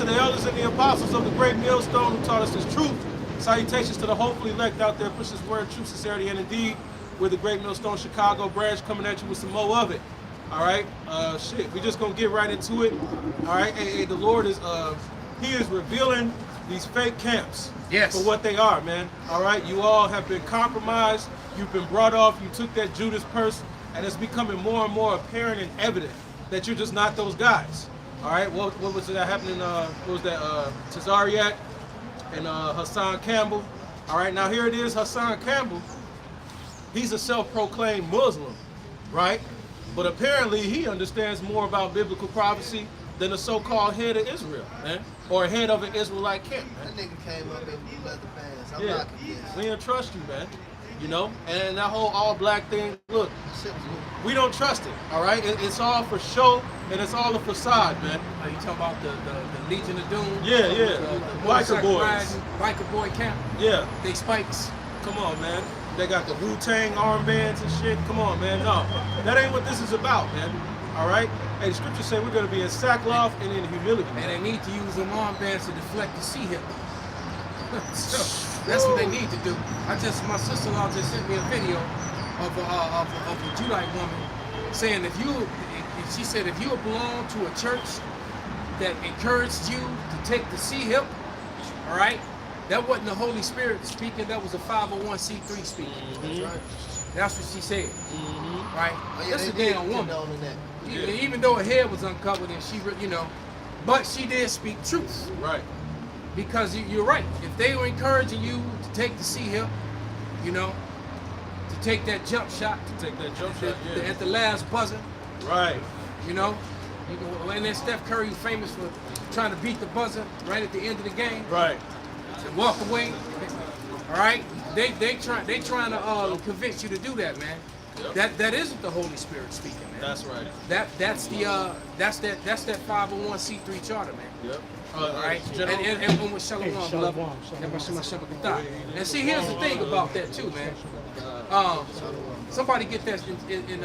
to the elders and the apostles of the great millstone who taught us this truth. Salutations to the hopefully elect out there, push this word, truth, sincerity, and indeed. We're the Great Millstone Chicago branch coming at you with some more of it. All right, shit, we just gonna get right into it. All right, hey, the Lord is, He is revealing these fake camps for what they are, man. All right, you all have been compromised. You've been brought off. You took that Judas purse, and it's becoming more and more apparent and evident that you're just not those guys. All right, what was that happening? What was that? Tazariak and Hassan Campbell. All right, now here it is, Hassan Campbell. He's a self-proclaimed Muslim, right? But apparently he understands more about biblical prophecy than the so-called head of Israel, man, or head of an Israelite camp, man. That nigga came up in leather pants. I'm not convinced. We don't trust you, man. You know, and that whole all-black thing. Look, we don't trust it. All right, it's all for show and it's all a facade, man. Are you talking about the Legion of Doom? Yeah, yeah. The Biker boys. Biker boy camp. Yeah. They spikes. Come on, man. They got the Wu-Tang armbands and shit. Come on, man. No, that ain't what this is about, man. All right? Hey, the scriptures say we're going to be in sackcloth and in humility. And they need to use them armbands to deflect the sea hip. So, that's what they need to do. My sister-in-law just sent me a video of a Judite woman saying she said if you belong to a church that encouraged you to take the sea hip, all right, that wasn't the Holy Spirit speaking, that was a 501c3 speaking. That's right. That's what she said. Right? Oh, yeah, that's a damn woman. Even though her head was uncovered and she, but she did speak truth. Right. Because you're right. If they were encouraging you to take the sea hip, to take that jump shot, at the last buzzer. Right. And then Steph Curry was famous for trying to beat the buzzer right at the end of the game. Right. Walk away. All right. They trying to convince you to do that, man. Yep. That isn't the Holy Spirit speaking, man. That's right. That's that 501c3 charter, man. Yep. All right. And with Shalom, beloved. And see, here's the thing about that too, man. Somebody get that in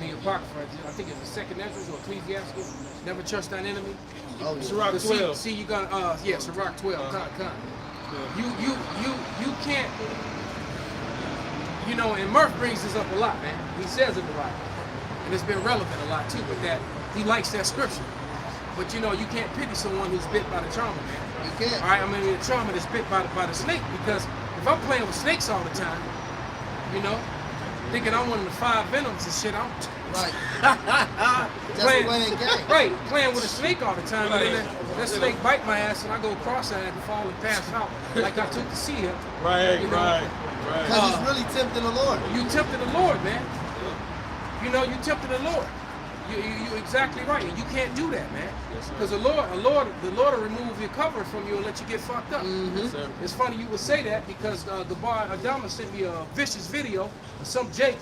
the Apocrypha. I think it's the Second Ezra or Ecclesiastes. Never trust thine enemy. Oh, Sirach 12. See, you gonna Sirach 12. Come. You can't. And Murph brings this up a lot, man. He says it a lot, and it's been relevant a lot too. But that he likes that scripture. But you can't pity someone who's bit by the charmer, man. You can't. All right, I mean the charmer that's bit by the snake. Because if I'm playing with snakes all the time, thinking I'm one of the 5 venoms and shit, I'm playing with a snake all the time, and then that snake bite my ass, and I go cross-eyed and fall and pass out like I took the sea hip. Right. Because he's really tempting the Lord. You tempted the Lord, man. You tempted the Lord. You're exactly right, and you can't do that, man. Because the Lord will remove your cover from you and let you get fucked up. Mm-hmm. It's funny you would say that because Gabar Adama sent me a vicious video of some Jake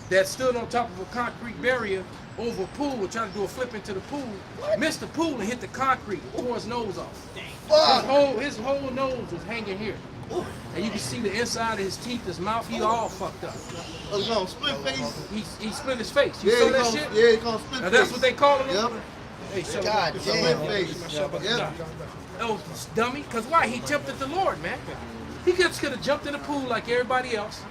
that stood on top of a concrete barrier over a pool and tried to do a flip into the pool, missed the pool and hit the concrete, tore his nose off. His whole nose was hanging here. And you can see the inside of his teeth, his mouth, he all fucked up. Oh, he's gonna split face? He split his face. You saw that shit? Yeah, he's gonna split face. That's what they call him? Yep. Hey, God damn face. Yep. Oh, dummy. Because why? He tempted the Lord, man. He just could have jumped in the pool like everybody else,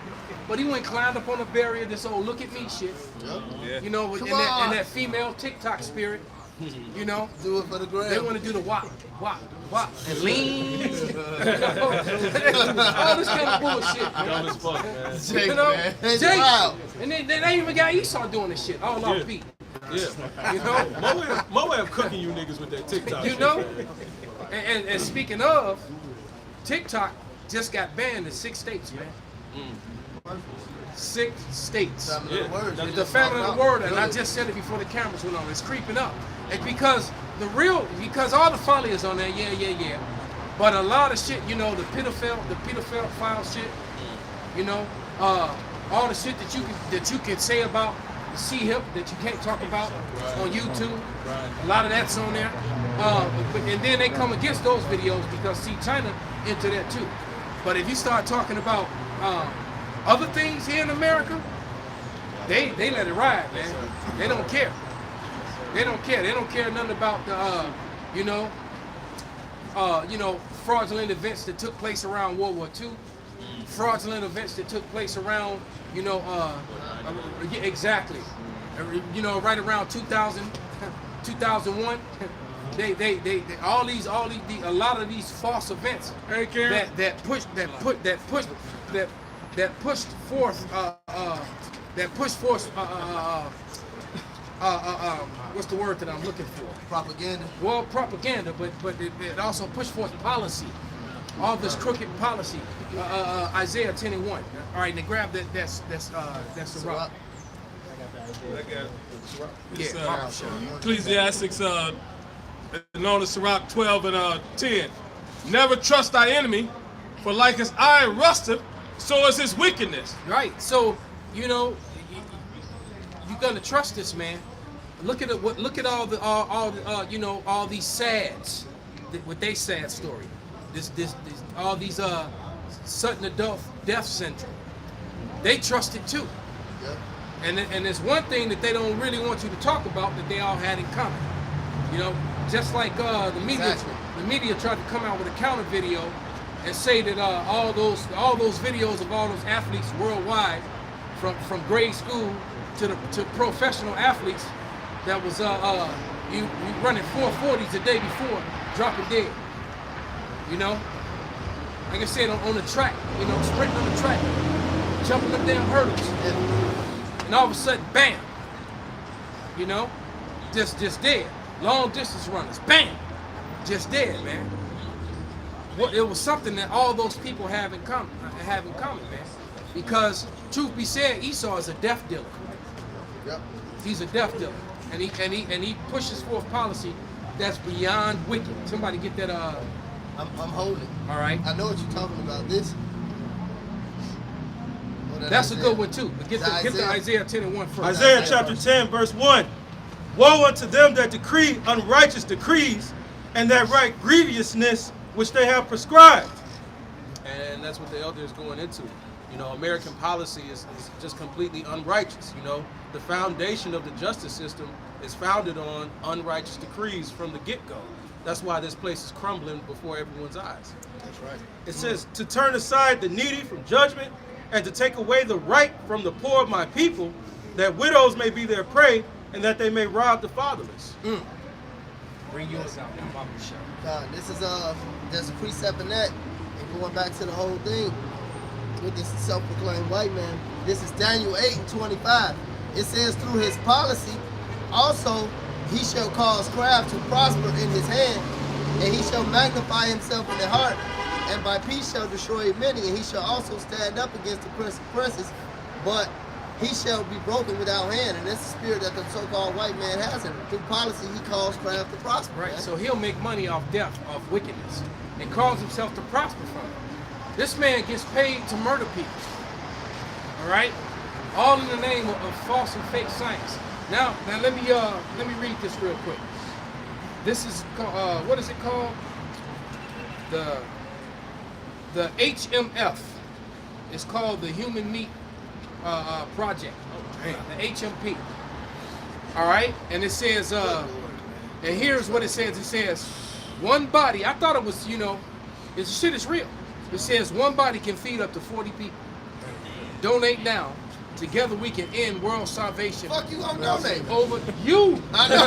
but he went and climbed up on a barrier, this old look at me shit. Yep. And that female TikTok spirit. Do it for the gram. They want to do the wop, and lean. All this kind of bullshit, man. Dumb as fuck, man. Jake, man. Jake. Wow. And they even got Esau doing this shit all off beat. Yeah. My way of cooking you niggas with that TikTok shit. And speaking of, TikTok just got banned in 6 states, man. 6 states. The family of the word, and I just said it before the cameras went on. It's creeping up. It's because all the folly is on there, yeah. But a lot of shit, the pedophile shit, all the shit that you can say about the sea hip that you can't talk about on YouTube. A lot of that's on there. And then they come against those videos because China into that too. But if you start talking about other things here in America, they let it ride, man. They don't care. They don't care. They don't care nothing about the, fraudulent events that took place around World War II, fraudulent events that took place around, exactly, right around 2000, 2001. They all these a lot of these false events that pushed forth what's the word that I'm looking for? Propaganda. Well, propaganda, but it also pushed forth policy. All this crooked policy. Isaiah 10:1. All right, now grab that. That's the rock. Yeah, Ecclesiastics, known as Sirach 12 and 10. Never trust thy enemy, for like his iron rusteth, so is his wickedness. Right. So you're gonna trust this man. Look at it. Look at all these sads. What they sad story. This all these sudden death syndrome. They trust it too. Yep. And there's one thing that they don't really want you to talk about that they all had in common. Just like the media, Exactly. the media tried to come out with a counter video and say that all those videos of all those athletes worldwide, from grade school to professional athletes, that was you running 440s the day before, dropping dead. Like I said, on the track, sprinting on the track, jumping up damn hurdles, and all of a sudden, bam, just dead. Long distance runners, bam, just dead, man. It was something that all those people have in common, man. Because truth be said, Esau is a death dealer. Yep. He's a death dealer, and he pushes forth policy that's beyond wicked. Somebody get that. I'm holding. All right. I know what you're talking about. This. That's a good one too. But get the Isaiah 10:1 first. Isaiah chapter 10, verse 1. Woe unto them that decree unrighteous decrees, and that write grievousness which they have prescribed. And that's what the elder is going into. American policy is just completely unrighteous. The foundation of the justice system is founded on unrighteous decrees from the get-go. That's why this place is crumbling before everyone's eyes. That's right. It says, to turn aside the needy from judgment, and to take away the right from the poor of my people, that widows may be their prey, and that they may rob the fatherless. Bring yours out, man. Bobby Show. God, this is there's a precept in that, and going back to the whole thing with this self-proclaimed white man. This is Daniel 8:25. It says, through his policy, also he shall cause craft to prosper in his hand, and he shall magnify himself in the heart, and by peace shall destroy many, and he shall also stand up against the princes, but he shall be broken without hand. And that's the spirit that the so-called white man has in him. Through policy, he calls craft to prosper. Right. Man. So he'll make money off death, off wickedness, and cause himself to prosper from it. This man gets paid to murder people. All right, all in the name of false and fake science. Now let me read this real quick. This is what is it called? The HMF. It's called the Human Meat Project. The HMP. All right, and it says, and here's what it says. It says, one body. I thought it was, this shit is real. It says one body can feed up to 40 people. Donate now. Together we can end world salvation. Fuck you gonna donate? Over you. I know.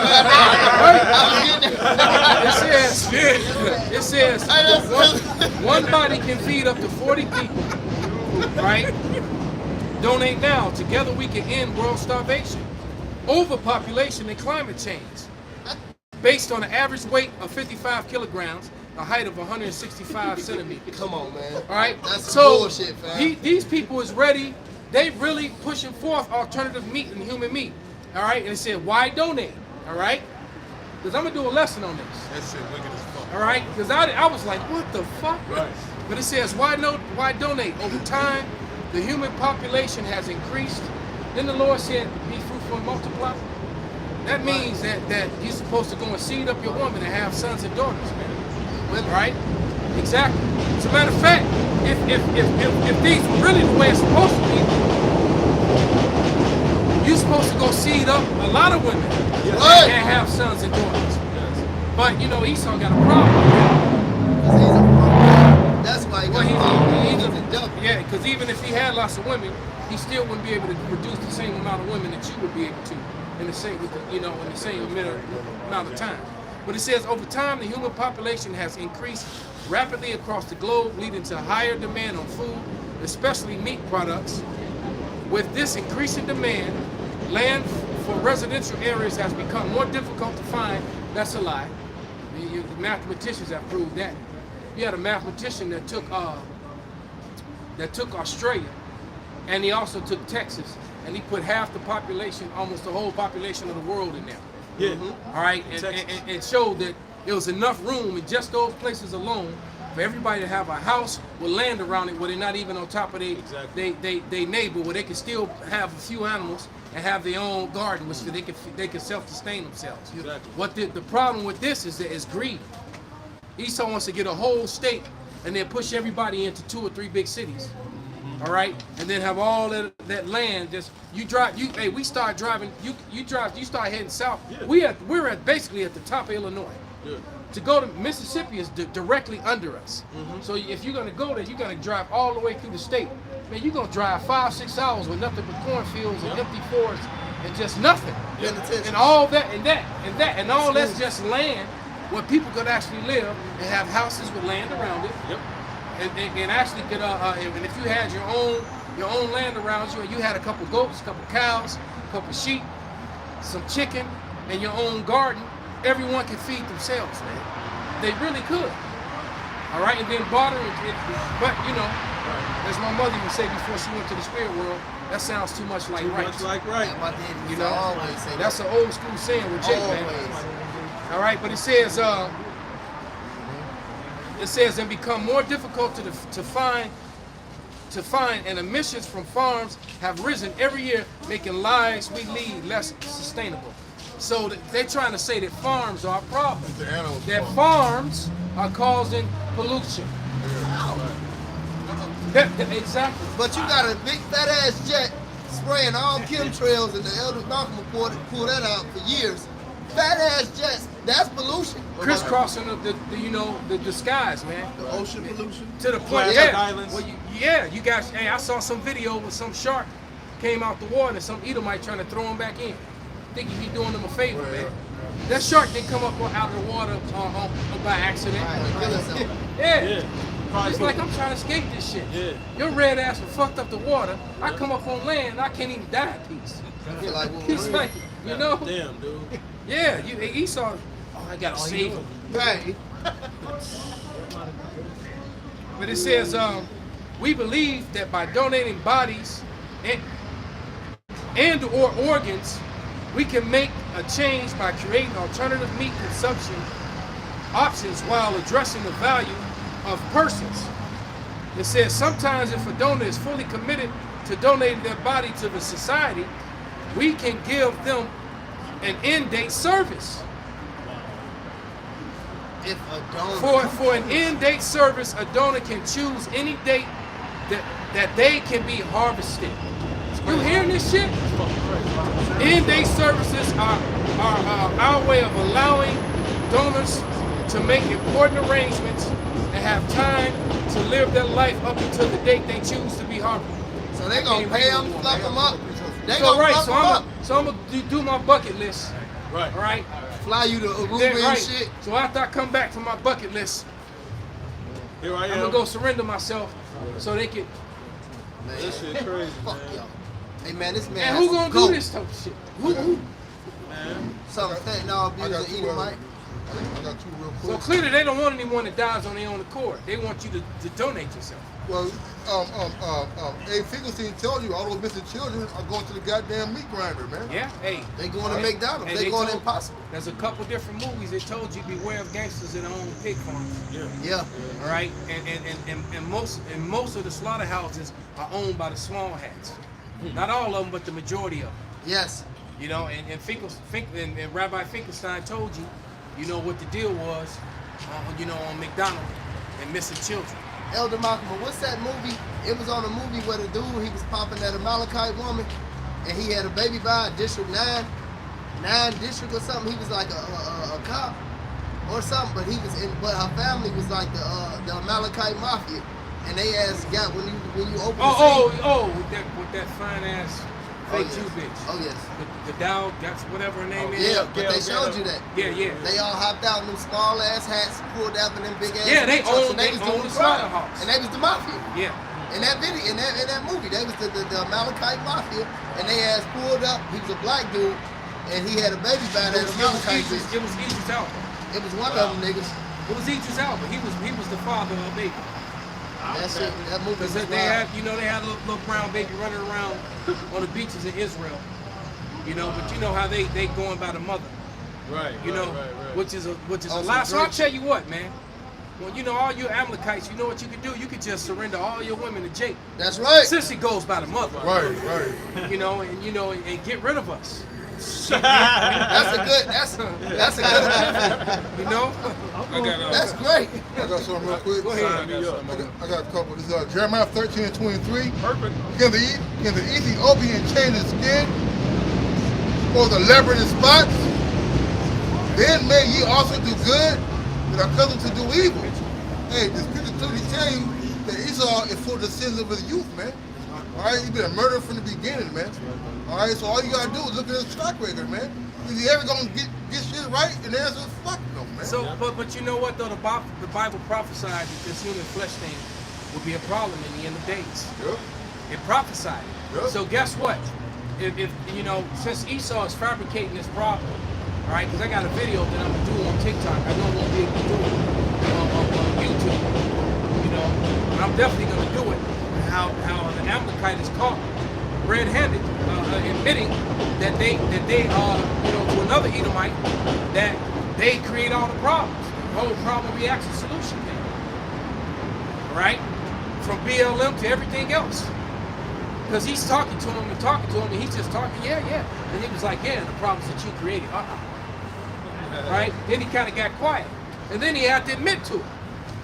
It says one body can feed up to 40 people. Right? Donate now. Together we can end world starvation, overpopulation, and climate change. Based on an average weight of 55 kilograms, a height of 165 centimeters. Come on, man. All right. That's some so bullshit, fam. These people is ready. They really pushing forth alternative meat and human meat. All right. And it said, why donate? All right. Because I'm gonna do a lesson on this. That shit wicked as fuck. All right. Because I was like, what the fuck? Right. But it says, why donate? Over time, the human population has increased. Then the Lord said, be fruitful and multiply. That means that you're supposed to go and seed up your woman and have sons and daughters, man. Right? Exactly. As a matter of fact, if these were really the way it's supposed to be, you're supposed to go seed up a lot of women What? and have sons and daughters. But you know, Esau got a problem with that. 'Cause he's a fuck. That's why he Well, got he's a double. yeah, because even if he had lots of women, he still wouldn't be able to produce the same amount of women that you would be able to in the same, in the same amount of time. But it says over time, the human population has increased rapidly across the globe, leading to higher demand on food, especially meat products. With this increasing demand, land for residential areas has become more difficult to find. That's a lie. The mathematicians have proved that. You had a mathematician that took Australia, and he also took Texas, and he put half the population, almost the whole population of the world in there. Yeah. All right, and showed that there was enough room in just those places alone for everybody to have a house with land around it, where they're not even on top of they neighbor, where they can still have a few animals and have their own garden, which they can self-sustain themselves. Exactly. What the problem with this is that it's greed. Esau wants to get a whole state and then push everybody into 2 or 3 big cities. All right, and then have all that land. Just we start driving. You start heading south. Yeah. We're basically at the top of Illinois. Yeah. To go to Mississippi is directly under us. So if you're gonna go there, you're gonna drive all the way through the state. Man, you're gonna drive 5-6 hours with nothing but cornfields and empty forests and just nothing. Penitentiary. And all that and all that's just land where people could actually live and have houses with land around it. Yep. And actually could and if you had your own land around you, and you had a couple goats, a couple cows, a couple sheep, some chicken, and your own garden, everyone can feed themselves, man. They really could. All right, and then barter but you know, as my mother would say before she went to the spirit world, that sounds too much like Too right. much like right. My daddy You used know, to always say that's that. an old school saying with Jake, man. Always. All right, but it says and become more difficult to find, and emissions from farms have risen every year, making lives we lead less sustainable. So they're trying to say that farms are a problem. That farms are causing pollution. Exactly. But you got a big fat ass jet spraying all chemtrails, and the Elder Malcolm report pulled that out for years. Fat ass jets, that's pollution. Crisscrossing of the skies, man. The ocean pollution. To the point, Plastic islands. Well, you guys. Hey, I saw some video with some shark came out the water, and some Edomite trying to throw him back in. Think he doing them a favor, man. That shark didn't come up out of the water by accident. Right, kill himself. Yeah. Yeah. Probably It's like I'm trying to escape this shit. Yeah. Your red ass was fucked up the water. I come up on land, I can't even die in peace. I feel like It's like, you know? Damn, dude. Yeah, Esau. Oh, I gotta save him. right. But it says, we believe that by donating bodies and or organs, we can make a change by creating alternative meat consumption options while addressing the value of persons. It says sometimes if a donor is fully committed to donating their body to the society, we can give them an end date service. If a donor. For an end date service, a donor can choose any date that they can be harvested. You hearing this shit? End date services are our way of allowing donors to make important arrangements and have time to live their life up until the date they choose to be harvested. So they gonna pay them, fuck them up. They So gonna right, fuck them up. so I'm gonna do my bucket list. Right. All right. Fly you to Aruba Then, and right. shit. So after I come back from my bucket list, Here I am. I'm gonna go surrender myself so they can. Man, This shit crazy, fuck man. y'all. Hey man, this man. And has who gonna to go. do this type of shit? Who? Man. Some fentanyl abuse and Edomite. I got two real So quick. clearly they don't want anyone that dies on their own accord. They want you to donate yourself. Well, A. Finkelstein tells you all those missing children are going to the goddamn meat grinder, man. Yeah. Hey. They going to Right. McDonald's. And They going to told- Impossible. There's a couple different movies that told you beware of gangsters that own pig farms. Yeah. Yeah. All right. And most of the slaughterhouses are owned by the small hats. Not all of them, but the majority of them. Yes. You know, and Rabbi Finkelstein told you, you know, what the deal was, on McDonald and missing children. Elder Malcolm, what's that movie? It was on a movie where the dude, he was popping that Amalekite woman. and he had a baby by District 9 district or something. He was like a cop or something, but but her family was like the Amalekite Mafia. And they asked God when you open with that fine ass fake Jew bitch. Oh yes. The Dow, that's whatever her name is. Yeah, but they showed you that. Yeah. They all hopped out in them small ass hats, pulled up in them big ass. Yeah, they trucks, owned the slaughterhouse. And they was the mafia. Yeah. In that video, in that movie, they was the Amalekite Mafia, and they ass pulled up. He was a black dude, and he had a baby by that Amalekite bitch. It was Idris Elba. It was one of them niggas. It was Idris Elba. He was the father of baby. That movie was Because they wild. had a little brown baby running around on the beaches in Israel. But you know how they going by the mother. Right. Which is a Also lie. So great. I'll tell you what, man. Well, all you Amalekites, you know what you can do? You could just surrender all your women to Jake. That's right. Since it goes by the mother. Right. And get rid of us. That's a good. That's a good. That's great. I got something real quick. Go ahead. I got a couple. This is Jeremiah 13:23. Perfect. Can the Ethiopian change his skin for the leopard in spots? Then may ye also do good that are accustomed to do evil. Hey, the scripture clearly tell you that Esau is for the sins of his youth, man. All right, he's been a murderer from the beginning, man. All right, so all you gotta do is look at his track record, man. Is he ever gonna get shit right? And the answer is fuck no, man. So, but you know what though? The Bible prophesied that this human flesh thing would be a problem in the end of days. Yeah. It prophesied. Yeah. So guess what? If since Esau is fabricating this problem, all right? Because I got a video that I'm gonna do on TikTok. I know I won't be able to do it on YouTube. But I'm definitely gonna do it. How the Amalekite is caught red-handed, admitting that they to another Edomite that they create all the problems. The whole problem reaction solution thing. Right? From BLM to everything else. Because he's talking to him, and he's just talking, yeah. And he was like, yeah, the problems that you created. Right? Then he kind of got quiet. And then he had to admit to it.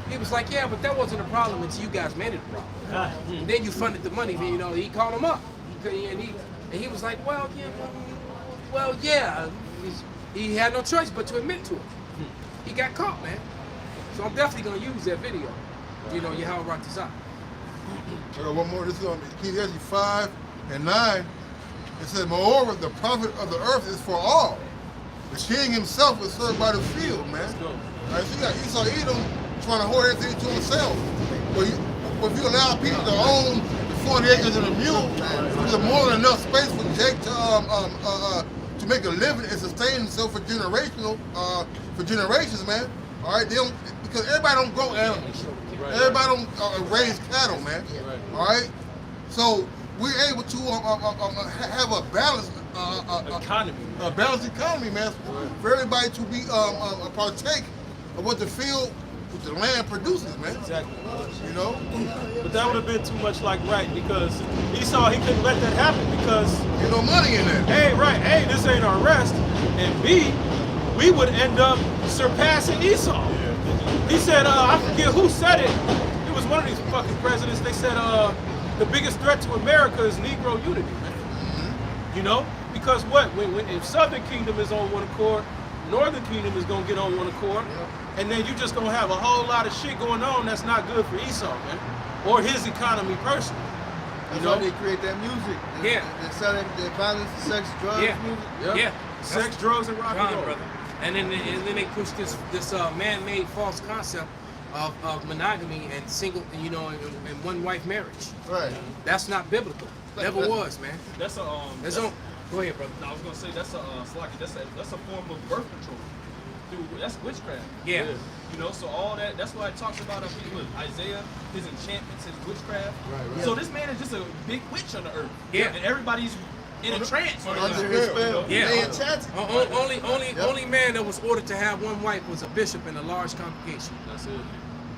He was like, yeah, but that wasn't a problem until you guys made it a problem. And then you funded the money, he called him up. And he was like, yeah. He had no choice but to admit to it. He got caught, man. So I'm definitely going to use that video. Yahweh rocked this out. I got one more. This is on Ecclesiastes 5:9. It says, moreover, the profit of the earth is for all. The king himself is served by the field, man. Let's go. All right, so you got Esau Edom trying to hoard everything to himself. But if you allow people to own the 40 acres and a mule, there's more than enough space for Jake to make a living and sustain himself for generations, man. All right, because everybody don't grow animals. Everybody don't raise cattle, man. All right, so we're able to have a balanced Economy. a balanced economy, man, for everybody to be partake of what the field, what the land produces, man. Exactly. But that would have been too much like right, because Esau, he couldn't let that happen because there's no money in that. this ain't our rest, and B, we would end up surpassing Esau. He said, I forget who said it. It was one of these fucking presidents. They said the biggest threat to America is Negro unity, man. Because if Southern Kingdom is on one accord, Northern Kingdom is gonna get on one accord, and then you're just gonna have a whole lot of shit going on that's not good for Esau, man, or his economy personally. That's why they create that music. The violence, the sex, drugs music. Yeah. Sex, drugs, and rock and roll. Brother. And then they push this man-made false concept of monogamy and single, and one-wife marriage. Right. That's not biblical. Never was, man. That's a Go ahead, brother. I was gonna say that's a form of birth control. That's witchcraft. Yeah. So all that's why it talks about Isaiah, his enchantments, his witchcraft. Right. So this man is just a big witch on the earth. Yeah. And everybody's in a trance. Under his spell. Yeah. They enchanted. Only man that was ordered to have one wife was a bishop in a large congregation That's it.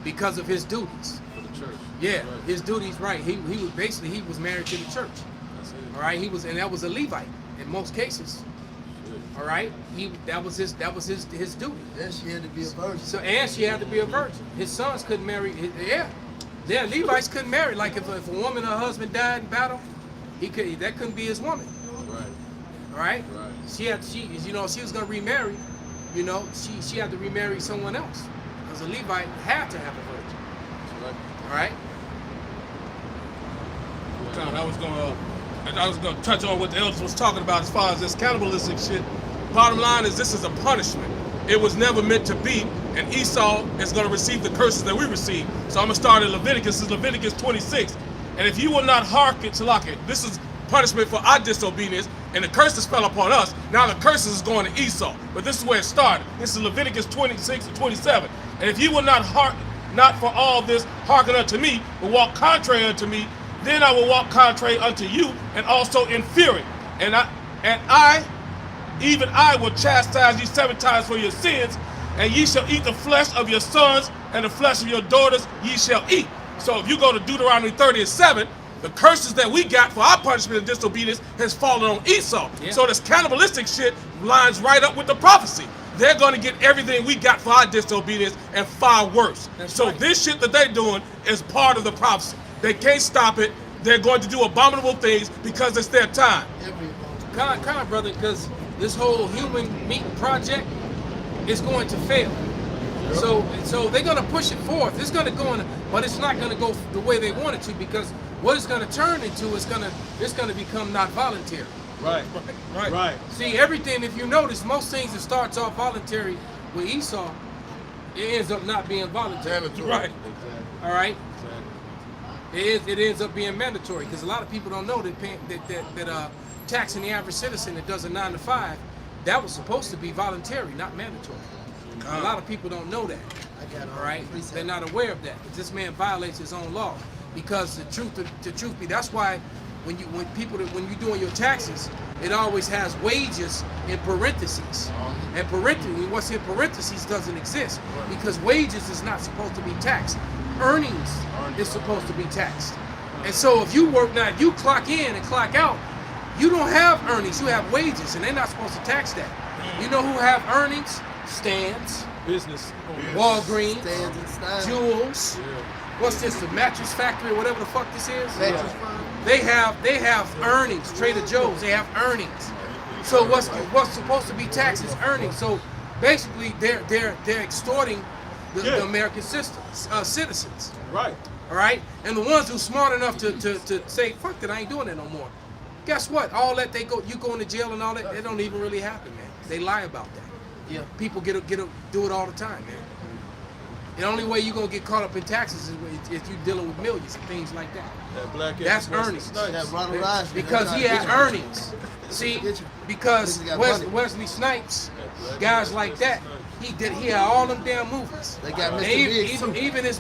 because of his duties. For the church. Yeah, Right. his duties. Right. He was married to the church. That's it. All right. And that was a Levite in most cases. All right. That was his duty. Then she had to be a virgin. And she had to be a virgin. His sons couldn't marry. Levites couldn't marry. Like if a woman or her husband died in battle, that couldn't be his woman. right? She was gonna remarry. You know, she had to remarry someone else because a Levite had to have a virgin. All right. I was gonna touch on what the elders was talking about as far as this cannibalistic shit. Bottom line is this is a punishment. It was never meant to be, and Esau is gonna receive the curses that we receive. So I'm gonna start in Leviticus. This is Leviticus 26. And if you will not hearken to Lockett, this is punishment for our disobedience, and the curses fell upon us. Now the curses is going to Esau. But this is where it started. This is Leviticus 26 and 27. And if you will not for all this hearken unto me, but walk contrary unto me, then I will walk contrary unto you, and also in fury. And I, even I, will chastise you 7 times for your sins, and ye shall eat the flesh of your sons, and the flesh of your daughters ye shall eat. So if you go to Deuteronomy 30:7, the curses that we got for our punishment and disobedience has fallen on Esau. Yeah. So this cannibalistic shit lines right up with the prophecy. They're going to get everything we got for our disobedience and far worse. That's so right. this shit that they're doing is part of the prophecy. They can't stop it. They're going to do abominable things because it's their time. Come on, brother, because this whole human meat project is going to fail. So they're going to push it forth. It's going to go in, but it's not going to go the way they want it to, because what it's going to turn into is it's going to become not voluntary. Right. See, everything, if you notice, most things that starts off voluntary with Esau, it ends up not being voluntary. Right. All right. It ends up being mandatory, because a lot of people don't know that taxing the average citizen that does a 9 to 5, that was supposed to be voluntary, not mandatory. A lot of people don't know that. All right, they're not aware of that. This man violates his own law, because the truth be, that's why when you're doing your taxes, it always has wages in parentheses. And what's in parentheses doesn't exist, because wages is not supposed to be taxed. Earnings is supposed to be taxed. And so if you work now, if you clock in and clock out, you don't have earnings, you have wages, and they're not supposed to tax that. You know who have earnings? Stands, Business. Walgreens, Stands and Stein. Jewels. What's this? The mattress factory, or whatever the fuck this is. Mattress firm. They have earnings. Trader Joe's, they have earnings. So what's supposed to be taxed is earnings. So basically, they're extorting the American citizens. Right. All right, and the ones who's smart enough to say, fuck that, I ain't doing that no more. Guess what? All that you go into jail and all that, it don't even really happen, man. They lie about that. Yeah. People do it all the time, man. The only way you're gonna get caught up in taxes is if you're dealing with millions and things like that. That's earnings. That Ronald Reagan. Because he had earnings. See, because Wesley Snipes, guys like that, he had all them damn movies. They got Mr. And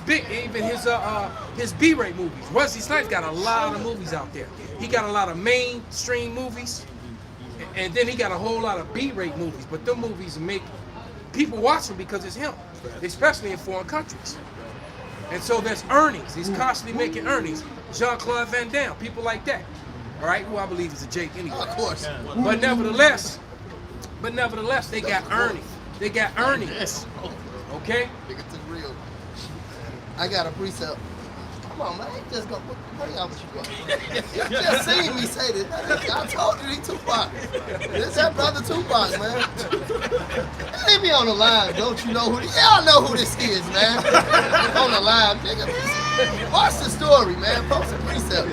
Biggs too. his B-rate movies. Wesley Snipes got a lot of movies out there. He got a lot of mainstream movies, and then he got a whole lot of B-rate movies. But them movies make people watch them because it's him, especially in foreign countries. And so there's earnings. He's constantly making earnings. Jean-Claude Van Damme, people like that. All right, who I believe is a Jake anyway. Of course. But nevertheless, they got earnings. They got earnings. Okay? Nigga took real. I got a precept. Come on, man. Just go. What y'all what you got? You just seen me say this. I told you he Tupac. This that brother Tupac, man. Leave me on the line. Don't you know who this? Y'all know who this is, man. On the line, nigga. Watch the story, man. Post a precept.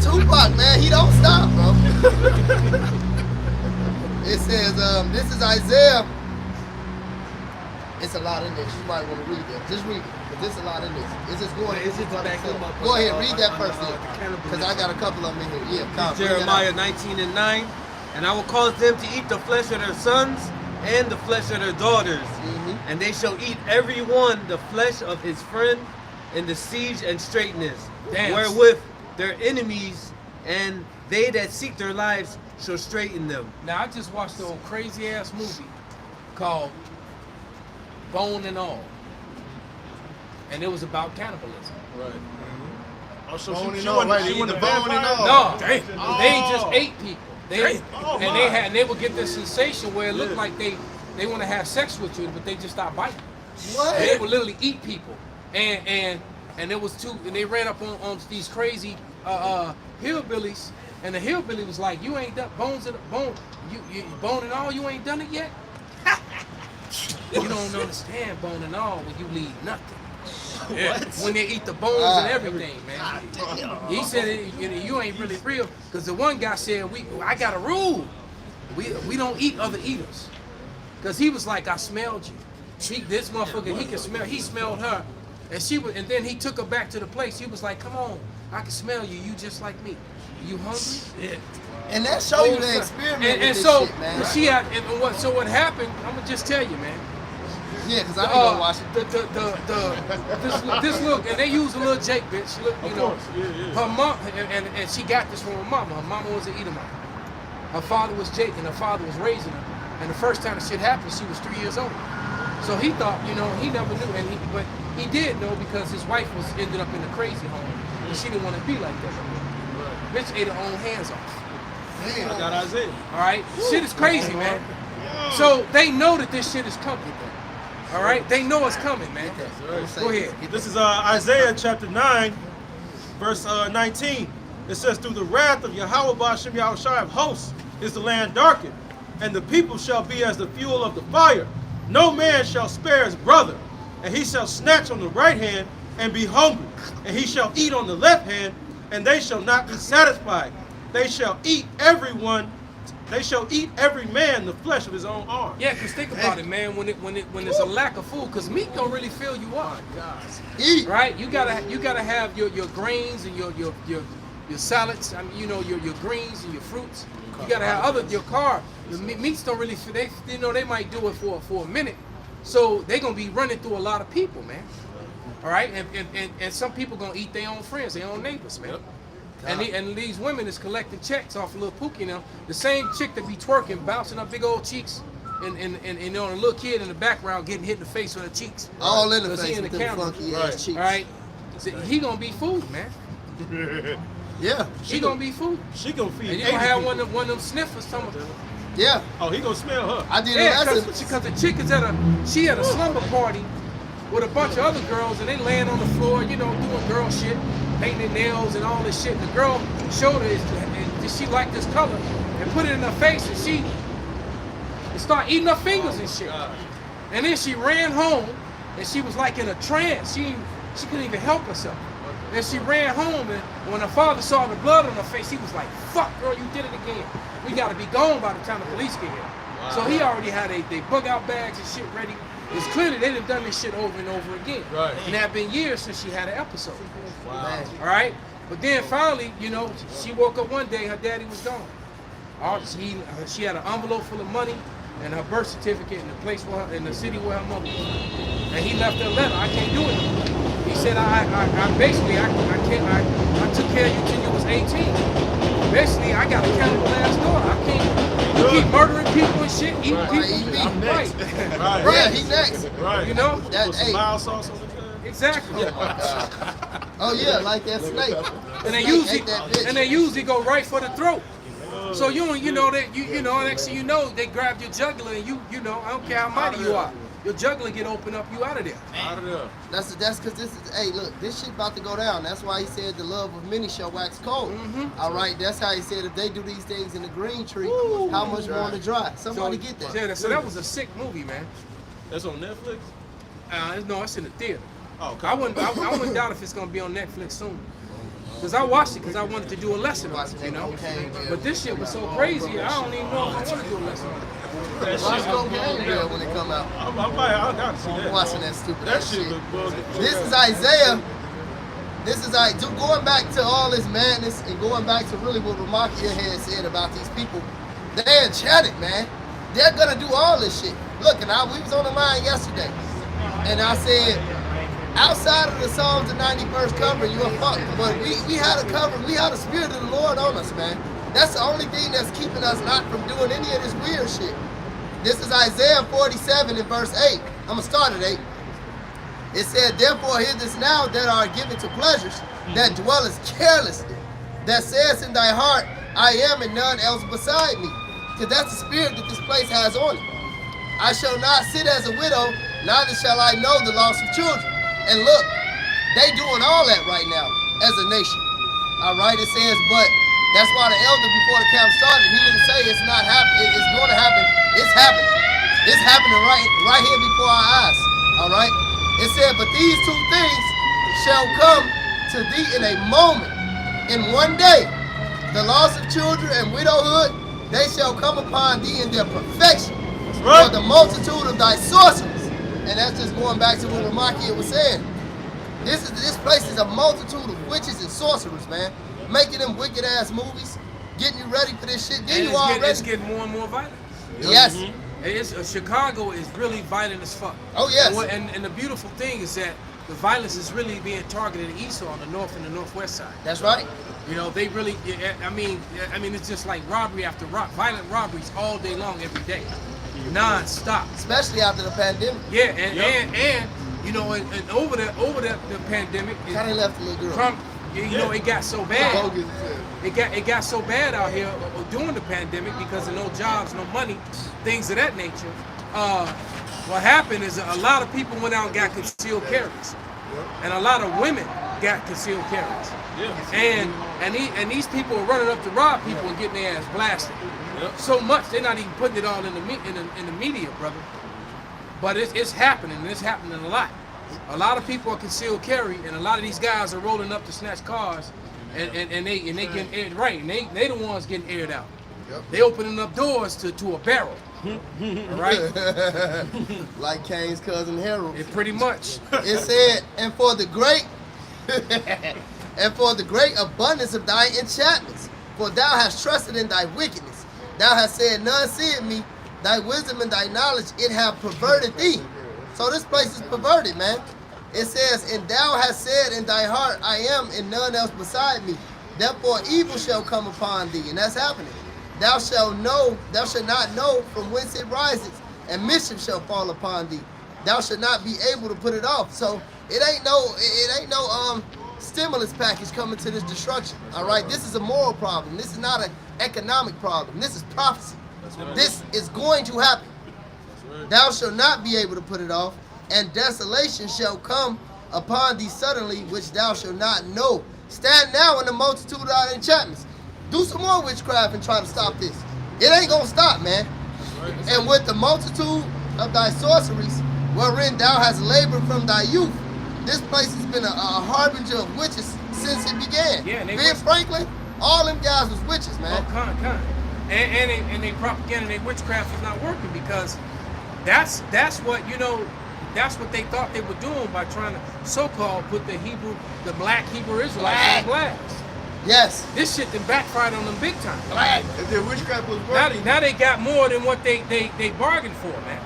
Tupac, man. He don't stop, bro. It says, this is Isaiah. It's a lot in this. You might want to read it. Just read it. But there's a lot in this. It's just going. Go ahead, read that first, because I got a couple of them in here. Yeah, come, Jeremiah 19:9. And I will cause them to eat the flesh of their sons and the flesh of their daughters. And they shall eat every one the flesh of his friend in the siege and straightness, wherewith their enemies and they that seek their lives shall straighten them. Now I just watched the old crazy ass movie called Bone and All, and it was about cannibalism. Right. Oh, so she went the bone and all. No, they just ate people. They would get this sensation where it looked like they want to have sex with you, but they just stopped biting. What? They would literally eat people, and it was and they ran up on these crazy hillbillies And the hillbilly was like, you ain't done bones and bone, you bone and all, you ain't done it yet. You don't understand bone and all when you leave nothing. When they eat the bones and everything, man. He said you ain't really real, because the one guy said I got a rule. We don't eat other eaters, because he was like, I smelled you. This motherfucker, he can smell. He smelled her, and she was. And then he took her back to the place. He was like, come on, I can smell you. You just like me. You hungry? Yeah. And that show you the experiment with And this so shit, man. she had. And what happened? I'm gonna just tell you, man. Yeah, because I ain't gonna watch it. This look, and they use a little Jake bitch. Look, you know, course, yeah. her mom, and she got this from her mama. Her mama was an Edomite. Her father was Jake, and her father was raising her. And the first time the shit happened, she was 3 years old. So he thought, you know, he never knew, but he did know, because his wife ended up in a crazy home, and she didn't want to be like that. Bitch ate her own hands off. I got Isaiah. All right, shit is crazy, man. So they know that this shit is coming, man. All right, they know it's coming, man. Go ahead. This is Isaiah chapter 9, verse 19. It says, through the wrath of Yahweh Ba'ashem Yahushua of hosts is the land darkened, and the people shall be as the fuel of the fire. No man shall spare his brother, and he shall snatch on the right hand and be hungry, and he shall eat on the left hand, and they shall not be satisfied. They shall eat every man the flesh of his own arm. Yeah, because think about it, man. When it's a lack of food, because meat don't really fill you up. Eat. Right? You gotta have your grains and your salads. I mean, you know, your greens and your fruits. You gotta have your carbs. The meats don't really fit. They might do it for a minute, so they gonna be running through a lot of people, man. All right, and some people gonna eat their own friends, their own neighbors, man. And these women is collecting checks off of little Pookie now. The same chick that be twerking, bouncing up big old cheeks, and you know, a little kid in the background getting hit in the face with her cheeks. All in the 'Cause he face in with the them camera. funky ass cheeks. All right, so he gonna be food, man. Yeah. She gonna be food. She gonna feed And you 80 gonna have people. one of them sniffers. Yeah. Oh, he gonna smell her. I did a Yeah, lesson. because the chick is she at a slumber party with a bunch of other girls, and they laying on the floor, you know, doing girl shit, painting their nails and all this shit. And the girl showed her, and she liked this color, and put it in her face, and she started eating her fingers and shit. And then she ran home, and she was like in a trance. She couldn't even help herself. And she ran home, and when her father saw the blood on her face, he was like, fuck, girl, you did it again. We gotta be gone by the time the police get here. Wow. So he already had they bug out bags and shit ready. It's clearly they done done this shit over and over again. Right. And it had been years since she had an episode. Wow. All right? But then finally, you know, she woke up one day, her daddy was gone. She had an envelope full of money and her birth certificate in the place where in the city where her mother was. And he left her a letter. I can't do it no more. He said, I took care of you till you was 18. Basically, I got a cannibal ass daughter. I can't. You keep murdering people and shit, eating people. I'm Right. Right. Yeah, he next. Right. You know? That, Put some hey. mild sauce on the gun. Exactly. Oh yeah, like that snake. And they Snake usually ate that bitch. go right for the throat. So you know that you know next thing you know they grab your jugular and you know I don't care how mighty you are, your jugular get opened up, you out of there. Out of there. That's because this is, hey, look, this shit about to go down. That's why he said the love of many shall wax cold. All right, that's how he said if they do these things in the green tree, how much more on the dry? Somebody get that. Yeah, so that was a sick movie, man. That's on Netflix? No, it's in the theater. Oh, okay. I wouldn't doubt if it's gonna be on Netflix soon. Cause I watched it because I wanted to do a lesson on it, you know. But this shit was so crazy, I don't even know if I want to do a lesson on it. Watch Cocaine Bear when it come out. I gotta see that. Watching that stupid That ass shit shit. look bugged. This is Isaiah. Going back to all this madness and going back to really what Ramakia had said about these people. They're enchanted, man. They're gonna do all this shit. Look, we was on the line yesterday, and I said, outside of the Psalms of 91st covering, you're fucked. But we had a covering, we had the Spirit of the Lord on us, man. That's the only thing that's keeping us not from doing any of this weird shit. This is Isaiah 47 in verse 8. I'm gonna start at 8. It said, therefore hear this now that are given to pleasures, that dwellest carelessly, that says in thy heart, I am and none else beside me. Because that's the spirit that this place has on it. I shall not sit as a widow, neither shall I know the loss of children. And look, they doing all that right now as a nation. All right, it says, but That's why the elder before the camp started, he didn't say it's not happening. It's going to happen. It's happening. It's happening right here before our eyes. All right. It said, but these two things shall come to thee in a moment, in one day. The loss of children and widowhood, they shall come upon thee in their perfection. right. For the multitude of thy sorceries. And that's just going back to what Ramakia was saying. This place is a multitude of witches and sorcerers, man. Making them wicked ass movies, getting you ready for this shit. Then And you already. it's getting more and more violent. Yes. Chicago is really violent as fuck. Oh, yes. And the beautiful thing is that the violence is really being targeted at Esau on the north and the northwest side. That's right. You know, they really. I mean, it's just like robbery after violent robberies all day long, every day, non-stop. Especially after the pandemic. Yeah, and you know, and over the pandemic, Kind of left a little girl. Trump, you know, it got so bad. Bogus as hell. It got so bad out here during the pandemic because of no jobs, no money, things of that nature. What happened is a lot of people went out and got concealed carries, and a lot of women got concealed carries. Yeah. And these people are running up to rob people and getting their ass blasted. Yep. So much they're not even putting it all in the media, brother. But it's happening. And it's happening a lot. A lot of people are concealed carry, and a lot of these guys are rolling up to snatch cars, and they getting aired right, and they the ones getting aired out. Yep. They opening up doors to a barrel. All right, Like Cain's cousin Harold. it pretty much. It said, and for the great abundance of thy enchantments, for thou hast trusted in thy wickedness. Thou hast said, none seeth me. Thy wisdom and thy knowledge, it have perverted thee. So this place is perverted, man. It says, and thou hast said in thy heart, I am, and none else beside me. Therefore evil shall come upon thee, and that's happening. Thou shalt not know from whence it rises, and mischief shall fall upon thee. Thou shalt not be able to put it off. So it ain't no stimulus package coming to this destruction. All right, this is a moral problem. This is not an economic problem. This is prophecy. This is going to happen. Thou shalt not be able to put it off, and desolation shall come upon thee suddenly, which thou shalt not know. Stand now in the multitude of thy enchantments. Do some more witchcraft and try to stop this. It ain't gonna stop, man. And with the multitude of thy sorceries, wherein thou hast labored from thy youth, this place has been a harbinger of witches since it began. Yeah, and they Ben was- Franklin, all them guys was witches, man. Oh, con. And they propaganda, and they witchcraft is not working because that's what that's what they thought they were doing by trying to so-called put the black Hebrew Israelites on blast. Yes. This shit then backfired on them big time. If their witchcraft was working, Now they got more than what they bargained for, man.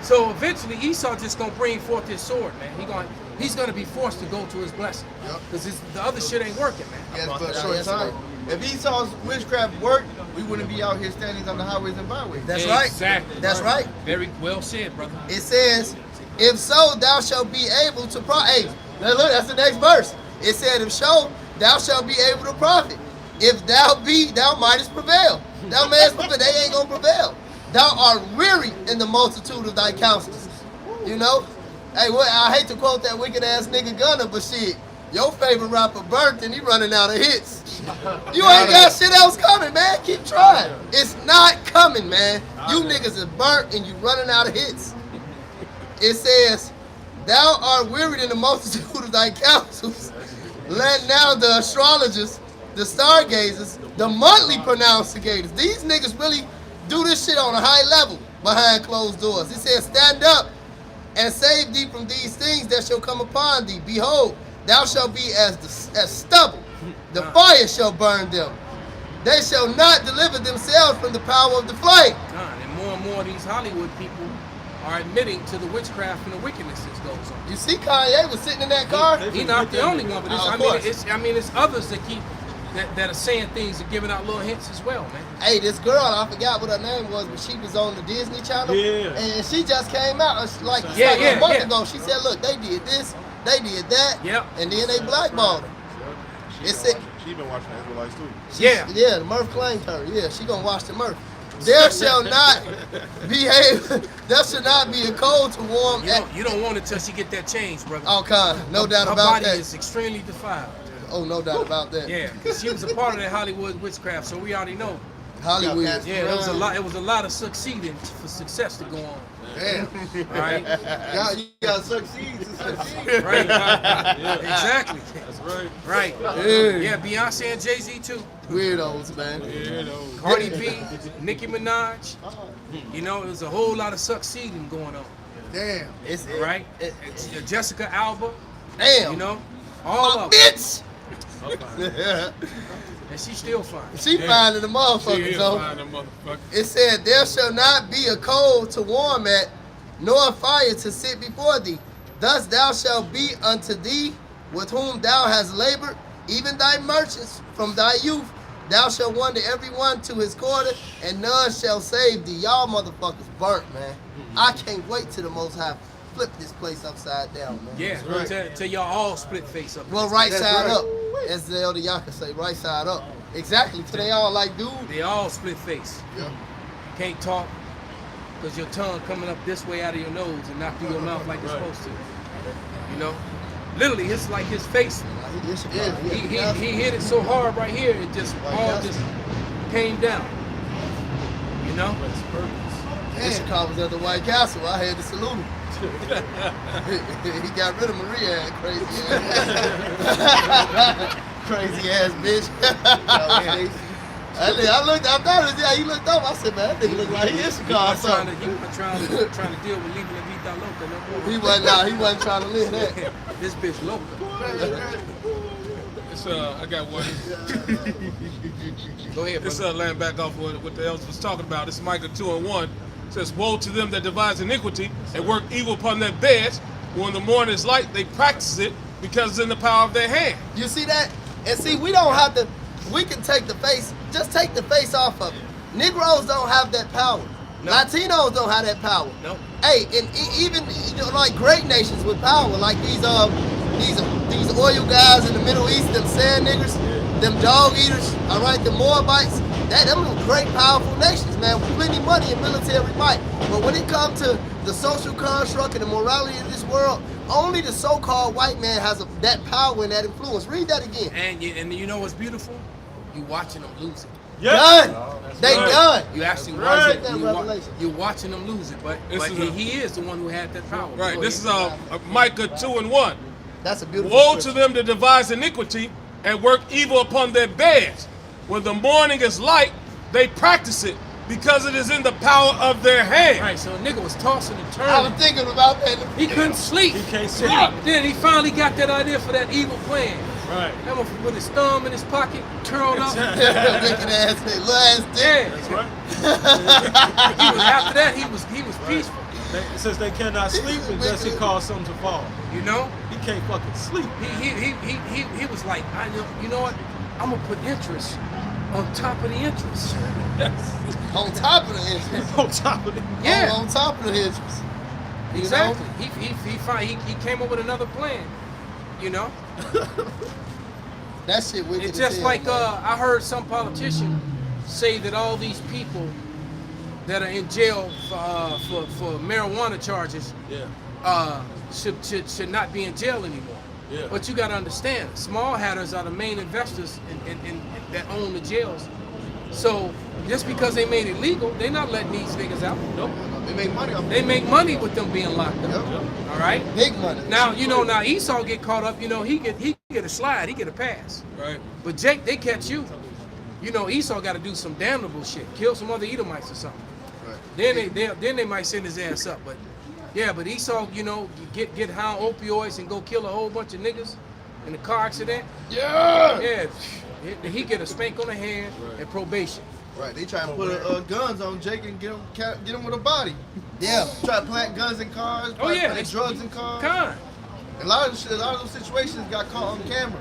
So eventually Esau just gonna bring forth his sword, man. He's gonna be forced to go to his blessing. Yep. Because the other shit ain't working, man. Yes, brought but that out short yesterday. time. If Esau's witchcraft worked, we wouldn't be out here standing on the highways and byways. That's right. Exactly. That's right. Very well said, brother. It says, if so, thou shalt be able to profit. Hey, look, that's the next verse. It said, if so, thou shalt be able to profit. If thou be, thou mightest prevail. Thou mayest prevail. They ain't gonna prevail. Thou art weary in the multitude of thy counsels. You know? Hey, I hate to quote that wicked ass nigga Gunner, but shit, your favorite rapper burnt and he running out of hits. You ain't got shit else coming, man. Keep trying. It's not coming, man. You niggas is burnt and you running out of hits. It says, thou art wearied in the multitude of thy counsels. Let now the astrologers, the stargazers, the monthly pronouncegators, these niggas really do this shit on a high level behind closed doors. It says, stand up and save thee from these things that shall come upon thee. Behold, thou shalt be as stubble. The fire shall burn them. They shall not deliver themselves from the power of the flame. God, and more of these Hollywood people are admitting to the witchcraft and the wickedness that goes on. You see Kanye was sitting in that car? He's not the only one, but Of I course. mean, it's others that are saying things and giving out little hints as well, man. Hey, this girl, I forgot what her name was, but she was on the Disney Channel. Yeah. And she just came out like Yeah, a month yeah. ago. She said, look, they did this, they did that. Yep. And then they blackballed her. She been watching the Israelites too. Yeah. Yeah, the Murph claimed her. Yeah, she gonna watch the Murph. There shall not there shall not be a cold to warm. You don't want it till she get that change, brother. Oh, God, no doubt Her about body that. is extremely defiled. Oh, no doubt about that. Yeah, because she was a part of that Hollywood witchcraft, so we already know. Hollywood. Yeah, it was a lot of succeeding for success to go on. Damn. All right, You gotta succeed to succeed. right, exactly. That's right. Right. Yeah. Yeah, Beyonce and Jay-Z too. Weirdos, man. Cardi B, Nicki Minaj. You know, there's a whole lot of succeeding going on. Damn. It's Right? Jessica Alba. Damn. You know, all My of them. bitch. And she's still fine. She finding the motherfuckers, though. It said, there shall not be a coal to warm at, nor a fire to sit before thee. Thus thou shalt be unto thee with whom thou hast labored, even thy merchants from thy youth. Thou shalt wander every one to his quarter, and none shall save thee. Y'all motherfuckers burnt, man. I can't wait till the Most High flip this place upside down, man. Yeah, till y'all all split face up. Well, right That's side right. up. As the elder Yaka say, right side up. Exactly. Till they all like, dude. They all split face. Yeah. Can't talk because your tongue coming up this way out of your nose and not through your mouth like it's supposed to. You know? Literally, it's like his face. He hit it so hard right here, it just all just came down. You know? Ishikar was at the White Castle. I had to salute him. He got rid of Maria, crazy ass. Crazy ass bitch. I looked, I thought it was, yeah, he looked up. I said, man, that nigga look like Ishikar or something. He wasn't trying to deal with leaving La Vida Loca no more. He wasn't trying to live that. This bitch loca. It's I got one. Go ahead, This brother. land back off what the elders was talking about. It's Micah 2:1. It says, "Woe to them that devise iniquity and work evil upon their beds. When the morning is light, they practice it because it's in the power of their hand." You see that? And see, we don't have to, we can take the face, just take the face off of it. Negroes don't have that power. No. Latinos don't have that power. No. Hey, and even, you know, like great nations with power, like these oil guys in the Middle East, them sand niggers, them dog eaters, all right, the Moabites, them are great, powerful nations, man, with plenty of money and military might. But when it comes to the social construct and the morality of this world, only the so-called white man has that power and that influence. Read that again. And you know what's beautiful? You watching them lose it. Done. They right. done. You actually Right. watching Revelation. you're watching them lose it, but This is he is the one who had that power. Right. Go This is ahead. Micah 2:1. That's a beautiful Woe to scripture. them that devise iniquity and work evil upon their beds. When the morning is light, they practice it because it is in the power of their hand. Right, so a nigga was tossing and I was turning. thinking about that. He couldn't sleep. He can't sleep. Then he finally got that idea for that evil plan. Right. That one with his thumb in his pocket, curled up. Wicked ass, little ass dick. Yeah. That's right. He was after that. He was peaceful. It says they cannot sleep unless he calls something to fall. You know. He can't fucking sleep. He was like, you know what? I'm gonna put interest on top of the interest. On top of the interest. On top of it. Yeah. On top of the interest. You Exactly. He came up with another plan. You know. That shit wicked. It's as just hell, like man. I heard some politician say that all these people that are in jail for marijuana charges Yeah. should not be in jail anymore. Yeah. But you got to understand, small hatters are the main investors in that own the jails. So just because they made it legal, they're not letting these niggas out. Nope. They make money off They make money with them being locked up. Yep. All right. Big money. Now now Esau get caught up. You know he get a slide. He get a pass. Right. But Jake, they catch you. You know Esau got to do some damnable shit. Kill some other Edomites or something. Right. Then they might send his ass up. But yeah, but Esau, you know, get high on opioids and go kill a whole bunch of niggas in a car accident. Yeah. Yeah, he get a spank on the hand and probation. Right. They try to put guns on Jake and get him with a body. Yeah. Try to plant guns in cars. Oh yeah, plant drugs in cars. Con. A lot of those situations got caught on camera.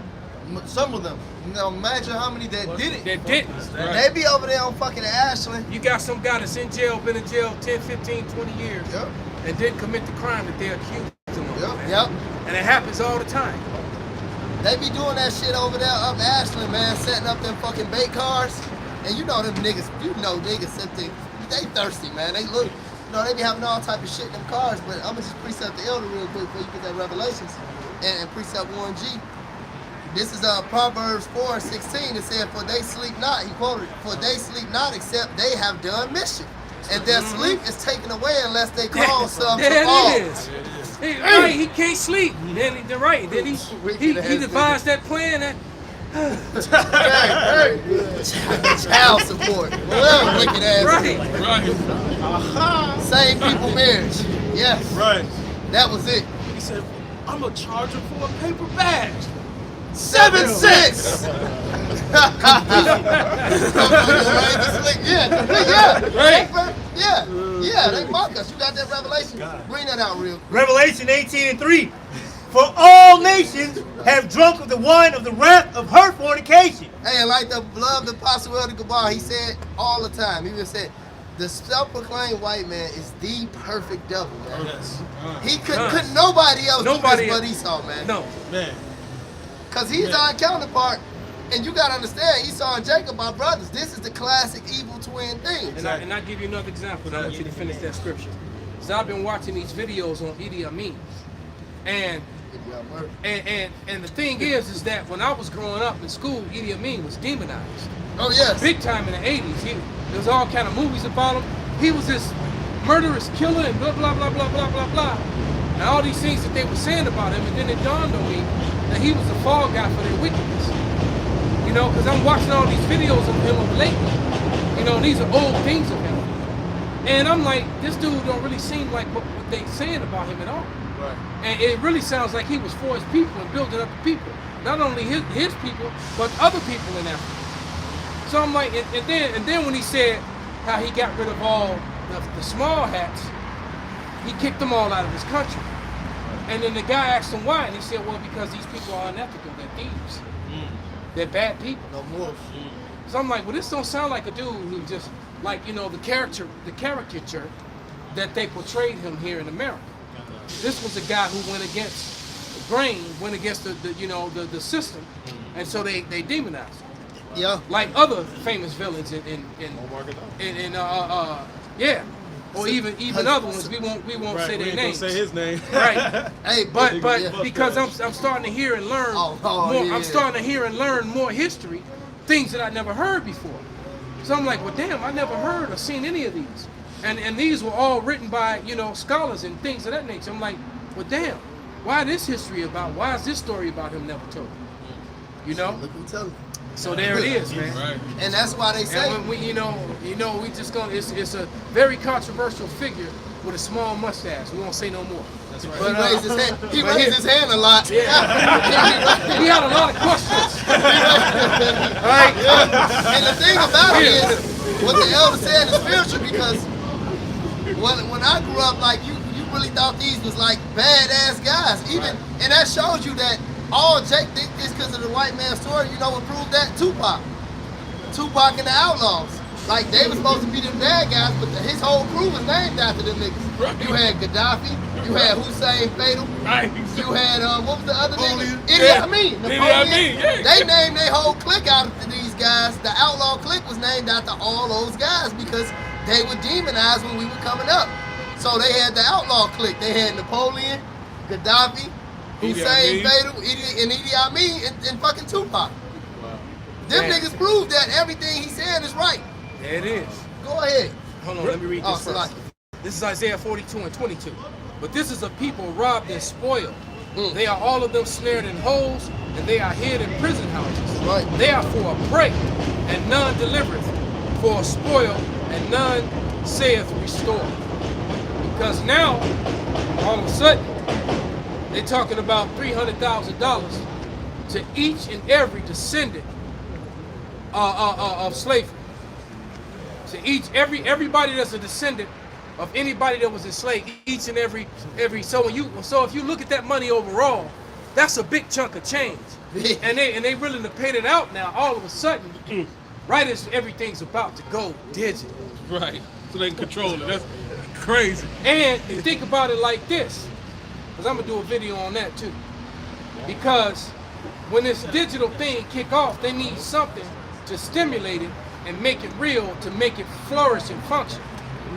Some of them. Now imagine how many that did it. That didn't. They be over there on fucking Ashland. You got some guy that's in jail, been in jail 10, 15, 20 years, Yep. and didn't commit the crime that they're accused of. Yep. Yep. And it happens all the time. They be doing that shit over there up Ashland, man, setting up them fucking bait cars. And you know them niggas, they thirsty, man. They look, you know, they be having all type of shit in them cars. But I'm gonna just precept the elder real quick before you get that Revelations and precept 1G. This is Proverbs 4:16. It said, "For they sleep not." He quoted, "For they sleep not, except they have done mischief, and their sleep is taken away unless they cause some to There fall." it is. Right, he can't sleep. Then he devised that plan. Child support. Well, wicked ass. Right. Right. Same people marriage. Yes. Right. That was it. He said, I'm gonna charge him for a paper badge. 7 cents. Yeah, they mock us. You got that revelation? Bring that out real quick. Revelation 18:3. For all nations have drunk of the wine of the wrath of her fornication. Hey, and like the beloved Apostle Elder Gabar, he said all the time, he even said, the self-proclaimed white man is the perfect devil, man. Yes. He couldn't nobody else do Nobody this but Esau, man. No. Man. Because he's our counterpart. And you got to understand, Esau and Jacob are brothers. This is the classic evil twin thing. And I give you another example, and I want you to finish that scripture. So I've been watching these videos on Idi Amin. And the thing is that when I was growing up in school, Idi Amin was demonized. Oh, yes. Big time in the 80s. There was all kind of movies about him. He was this murderous killer and blah, blah, blah, blah, blah, blah, blah. And all these things that they were saying about him, and then it dawned on me that he was the fall guy for their wickedness. You know, because I'm watching all these videos of him of lately. You know, these are old things of him. And I'm like, this dude don't really seem like what they saying about him at all. Right. And it really sounds like he was for his people and building up the people. Not only his people, but other people in Africa. So I'm like, and then when he said how he got rid of all the small hats, he kicked them all out of his country. And then the guy asked him why, and he said, well, because these people are unethical, they're thieves. They're bad people. No more. So I'm like, well, this don't sound like a dude who just, like, you know, the caricature that they portrayed him here in America. This was a guy who went against the grain, went against the system, and so they demonized him. Yeah. Like other famous villains or even other ones. We won't Right. say We their ain't names. gonna say his name. Right. Hey, But because I'm starting to hear and learn more, yeah. I'm starting to hear and learn more history, things that I never heard before. So I'm like, well, damn, I never heard or seen any of these. And these were all written by, you know, scholars and things of that nature. I'm like, well, damn, why this history about? Why is this story about him never told? You know? Look who telling. So there it is, man. Right. And that's why they say. And when we, we just gonna. It's a very controversial figure with a small mustache. We won't say no more. That's right. He raised his hand. He raised his hand a lot. Yeah. He had a lot of questions. Right. And the thing about it is, what the elder said is spiritual, because when I grew up, like you really thought these was like badass guys. Even and that shows you that all Jake think this because of the white man's story. You know what proved that? Tupac and the Outlaws. Like they were supposed to be the bad guys, but his whole crew was named after them niggas. Right. You had Gaddafi, you had Hussein Fatal, Right. you had what was the other nigga? Napoleon. Idi Yeah. Amin. Idi Napoleon. Amin, yeah. They named their whole clique after these guys. The Outlaw clique was named after all those guys because they were demonized when we were coming up. So they had the Outlaw clique. They had Napoleon, Gaddafi, Hussein Amin. Fatal, Idi Amin, and fucking Tupac. Them Man. niggas proved that everything he said is right. There it is. Go ahead. Hold on, let me read Oh, this first. Salaki. This is Isaiah 42:22. But this is a people robbed and spoiled. Mm. They are all of them snared in holes, and they are hid in prison houses. Right. They are for a prey, and none delivereth, for a spoil, and none saith restore. Because now, all of a sudden, they're talking about $300,000 to each and every descendant of slavery. To everybody that's a descendant of anybody that was enslaved, each and every. So if you look at that money overall, that's a big chunk of change. and they willing to pay it out now. All of a sudden, right as everything's about to go digital. Right. So they can control it. That's crazy. And you think about it like this, because I'm gonna do a video on that too. Because when this digital thing kick off, they need something to stimulate it and make it real, to make it flourish and function.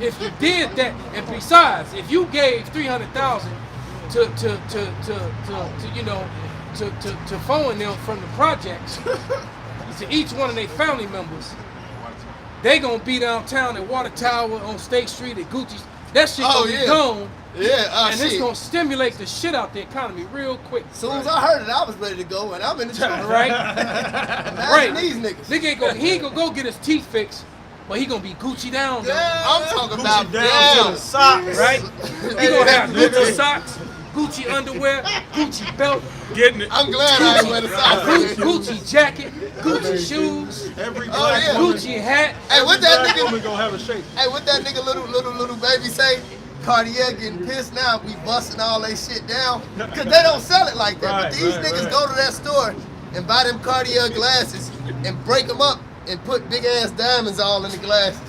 If you did that, and besides, if you gave $300,000 to to phone them from the projects to each one of their family members. They gonna be downtown at Water Tower on State Street at Gucci's. That shit gonna be gone. Yeah, and it's gonna stimulate the shit out the economy real quick. As soon as I heard it, I was ready to go, and I'm in the truck. Right? Right. These niggas. He ain't gonna go get his teeth fixed, but he gonna be Gucci down. Though. Yeah, I'm talking about Gucci down to the socks. Right? He gonna have Gucci socks, Gucci underwear, Gucci belt. Getting it. I'm glad I ain't wear the socks. Gucci jacket, Gucci shoes, Every black Gucci hat. Hey, what that nigga? woman gonna have a shake. Hey, what that nigga little baby say? Cartier getting pissed now. We busting all they shit down because they don't sell it like that. But these niggas go to that store and buy them Cartier glasses and break them up and put big ass diamonds all in the glasses.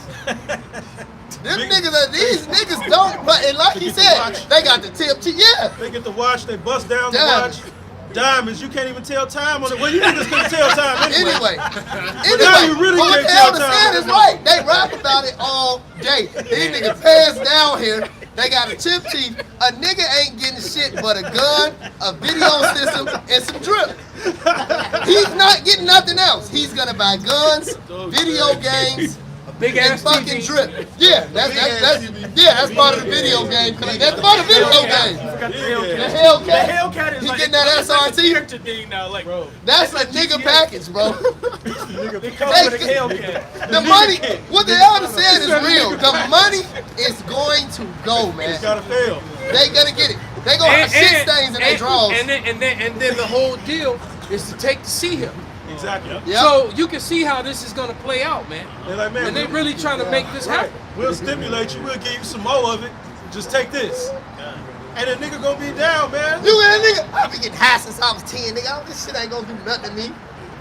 These niggas don't. But and like he said, they got the tip. Yeah. They get the watch. They bust down the Diamonds. watch. Diamonds. You can't even tell time on it. Well, you niggas couldn't tell time anyway. Anyway, you really but what can't the hell tell the time. saying is right. They rap about it all day. These niggas pass down here. They got a chip teeth. A nigga ain't getting shit but a gun, a video system, and some drip. He's not getting nothing else. He's gonna buy guns, video games, Big and ass fucking TV. drip. Yeah, that's part of the video game. That's part of the video game. The Hellcat. The Hellcat is He like getting that SRT. character thing now, like bro. That's a nigga package, bro. They come with a Hellcat. The money, what the elder said is real. The money is going to go, man. It's gotta fail. They gonna get it. They gonna have shit stains in their drawers. And then the whole deal is to take the C here. Exactly. Yep. So you can see how this is gonna play out, man. They're like, man, And they really trying to make this happen. We'll stimulate you. We'll give you some more of it. Just take this. And the nigga gonna be down, man. You and nigga, I've been getting high since I was 10, nigga. This shit ain't gonna do nothing to me.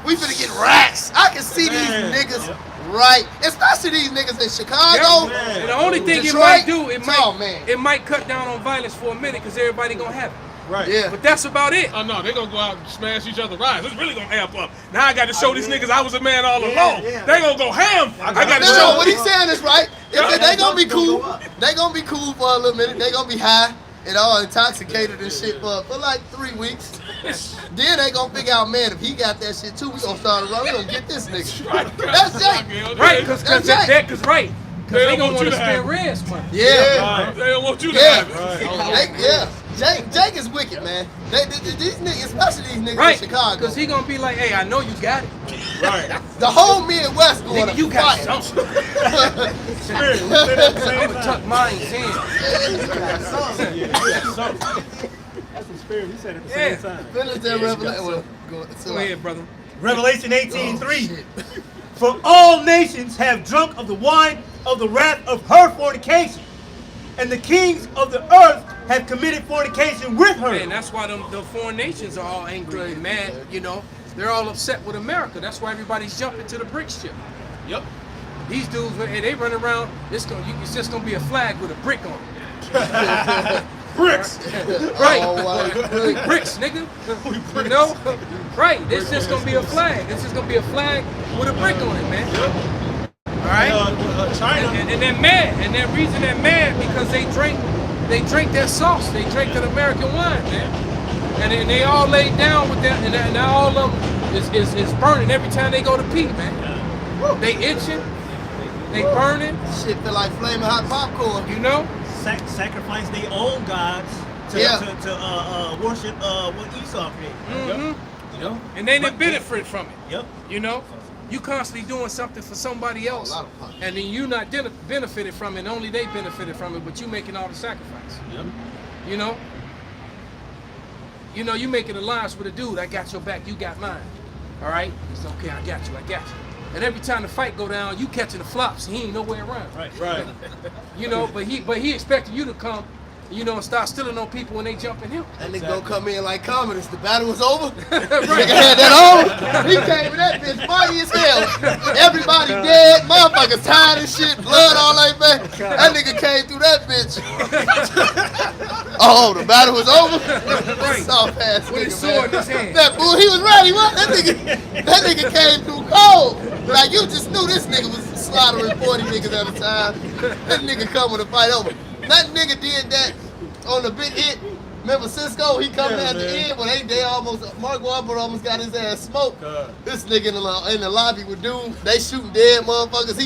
We finna get racks. I can see these niggas right, especially these niggas in Chicago. And the only thing Detroit, it might do, man. it might cut down on violence for a minute because everybody gonna have it. Right. Yeah. But that's about it. Oh no, they gonna go out and smash each other rides. It's really gonna amp up. Now I got to show these niggas I was a man all along. They gonna go ham. I got to No, show. what he's saying is right. If they gonna be cool. They gonna be cool for a little minute. They gonna be high and all intoxicated and shit for like 3 weeks. Then they gonna figure out, man, if he got that shit too, we gonna start running. We gonna get this nigga. That's Jake. Right, because They they don't gonna want want you to to have spend Red's money. Yeah. They don't want you to Yeah. have it. Yeah. Jake is wicked, man. These niggas, especially these niggas Right, in Chicago. because he gonna be like, hey, I know you got it. Right. The whole Midwest going Nigga, to you got fight. something. Spirit, we say that at the same I'm gonna tuck time. mine in. That's some spirit. He said at the Yeah. same time. Finish that revelation. Well, Go ahead, brother. Revelation 18:3. shit. For all nations have drunk of the wine of the wrath of her fornication, and the kings of the earth have committed fornication with her. And that's why the foreign nations are all angry and mad, you know. They're all upset with America. That's why everybody's jumping to the BRICS ship. Yep. These dudes, hey, they run around, it's just gonna be a flag with a brick on it. Bricks. Right. Oh, wow. Bricks, nigga. You know? Right. It's just gonna be a flag. It's just gonna be a flag with a brick on it, man. All right? China. And they're mad. And that reason they're mad because they drink that sauce. They drink that American wine, man. And they all laid down with that, and now all of them is burning every time they go to pee, man. They itching, they burning, Shit feel like flaming hot popcorn. you know? Sacrifice their own gods to, Yeah. to worship what Esau created. Mm-hmm. You know? And they didn't benefit from it. Yep. You know, you constantly doing something for somebody else, lot of punch. and then you not benefited from it. And only they benefited from it, but you making all the sacrifice. Yep. You know, you making alliance with a dude. I got your back, you got mine. All right, it's okay. I got you. And every time the fight go down, you catching the flops. He ain't nowhere around. Right. You know, but he expecting you to come, you know, and start stealing on people when they jump in him. That nigga gonna come in like Commodus. The battle was over. Right. Nigga had that on. He came in that bitch funny as hell. Everybody dead. Motherfuckers tired as shit. Blood all like that. That nigga came through that bitch. Oh, the battle was over. Right. Soft ass With nigga, his sword man. in his hand. That fool, he was ready. What? That nigga came through cold. Like you just knew this nigga was slaughtering 40 niggas at a time. That nigga come with a fight over. That nigga did that on the big hit. Remember Cisco? He coming Yeah, at the man. end when they almost Mark Wahlberg almost got his ass smoked. God. This nigga in the lobby with dude, they shooting dead motherfuckers.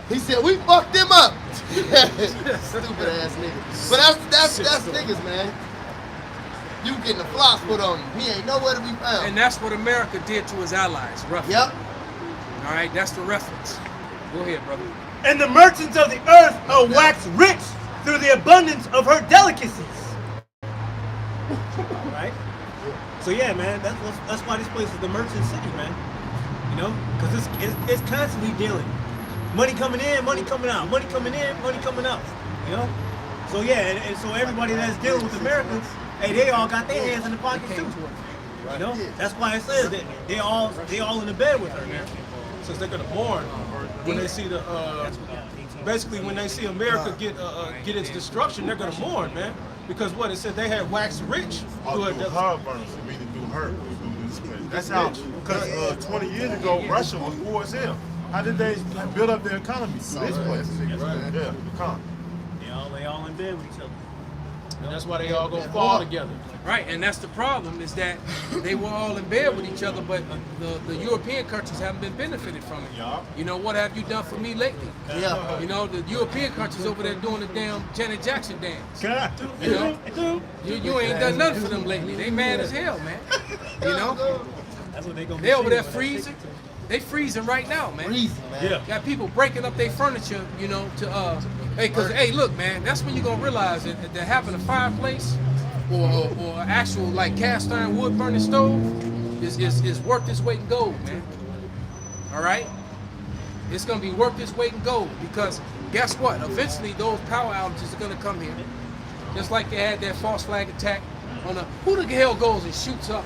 He said we fucked them up. Stupid ass nigga. But that's niggas, man. You getting the flops put on you. He ain't nowhere to be found. And that's what America did to his allies, roughly. Yep. All right, that's the reference. Go ahead, brother. And the merchants of the earth are waxed rich through the abundance of her delicacies. Right? So yeah, man, that's why this place is the merchant city, man. You know, because it's constantly dealing. Money coming in, money coming out. Money coming in, money coming out. You know? So yeah, and so everybody that's dealing with Americans, hey, they all got their hands in the pockets too. You know? That's why it says that they all in the bed with her, man. Since they're gonna mourn when they see the basically when they see America get its destruction, they're gonna mourn, man. Because what it said they had waxed rich through Through her burners, meaning through her. That's how. Because 20 years ago, Russia was towards him. How did they build up their economy through this place? Yeah, the economy. They all in bed with each other. and that's why they all gonna fall together. Right, and that's the problem, is that they were all in bed with each other, but the European countries haven't been benefited from it. Yeah. You know, what have you done for me lately? Yeah. You know, the European countries over there doing the damn Janet Jackson dance. God. You know, you ain't done nothing for them lately. They mad as hell, man. You know, That's what they gonna be they over there saying. freezing. They freezing right now, man. Freezing, man. Yeah. Got people breaking up their furniture, you know, to hey, cause hey, look, man, that's when you gonna realize that having a fireplace or actual like cast iron wood burning stove is worth its weight in gold, man. All right, it's gonna be worth its weight in gold, because guess what? Eventually, those power outages are gonna come here, just like they had that false flag attack on who the hell goes and shoots up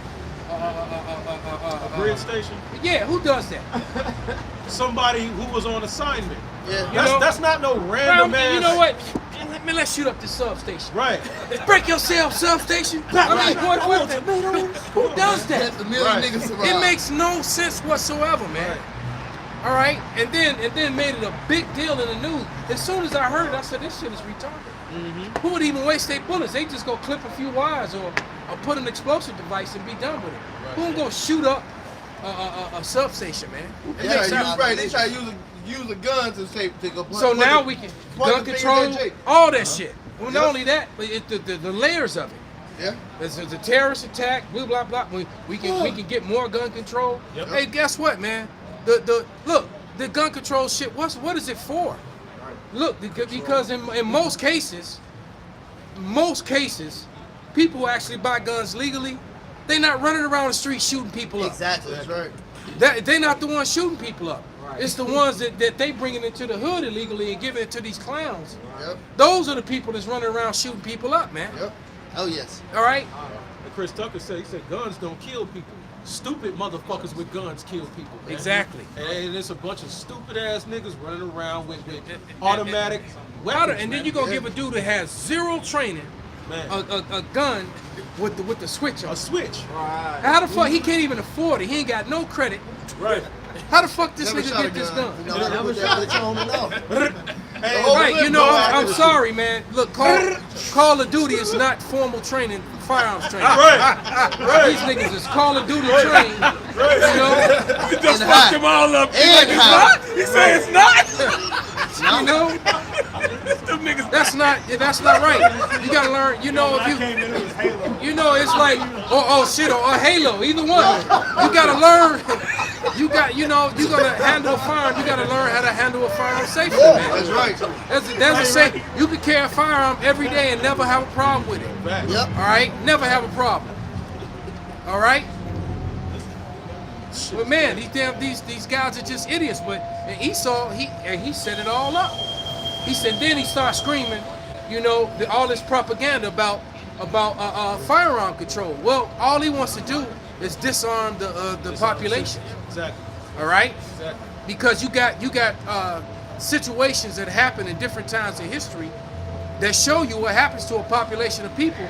A grid station. Yeah, who does that? Somebody who was on assignment. Yeah. That's not no random man. You know what? Let's shoot up this substation. Right. Break yourself, substation. I mean, who does that? That's a million Right. niggas survive. It makes no sense whatsoever, man. All right, and then made it a big deal in the news. As soon as I heard it, I said, this shit is retarded. Who would even waste their bullets? They just go clip a few wires or put an explosive device and be done with it. Who gonna shoot up a substation, man? They try to use, right, they try to use a gun to say to go. So now we can gun control, all that shit. Well, not only that, but the layers of it. Yeah. There's a terrorist attack, blah blah blah. We can get more gun control. Yep. Hey, guess what, man? The gun control shit. What is it for? Look, because in most cases, people who actually buy guns legally, they're not running around the street shooting people up. Exactly. That's right. They're not the ones shooting people up. It's the ones that they bringing into the hood illegally and giving it to these clowns. Yep. Those are the people that's running around shooting people up, man. Yep. Oh yes. All right. And Chris Tucker said, he said guns don't kill people. Stupid motherfuckers with guns kill people. Man. Exactly. And it's a bunch of stupid ass niggas running around with automatic weapons. And then you gonna give a dude that has zero training Man. a gun with the switch on. A switch. How the fuck he can't even afford it? He ain't got no credit. Right. How the fuck this Never nigga shot a get this gun. gun? You know how to put that bitch on and off. Hey, Right, you know, I'm sorry, man. Look, Call of Duty is not formal training, firearms training. Right. These niggas is Call of Duty trained. You know, You just And fucked hot. them all up. He's And like, it's hot. not? He say it's not? you know. Them niggas. That's not right. You gotta learn. You know, if you, Came in, it was Halo. you know, it's like, or Halo, either one. You gotta learn. You gonna handle a firearm. You gotta learn how to handle a firearm safely, man. That's right. There's a say you can carry a firearm every day and never have a problem with it. Yep. All right, never have a problem. All right. But man, these guys are just idiots. But and Esau, he set it all up. He said, then he started screaming, you know, all this propaganda about firearm control. Well, all he wants to do is disarm the population. Exactly. All right, Exactly. because you got situations that happen in different times in history that show you what happens to a population of people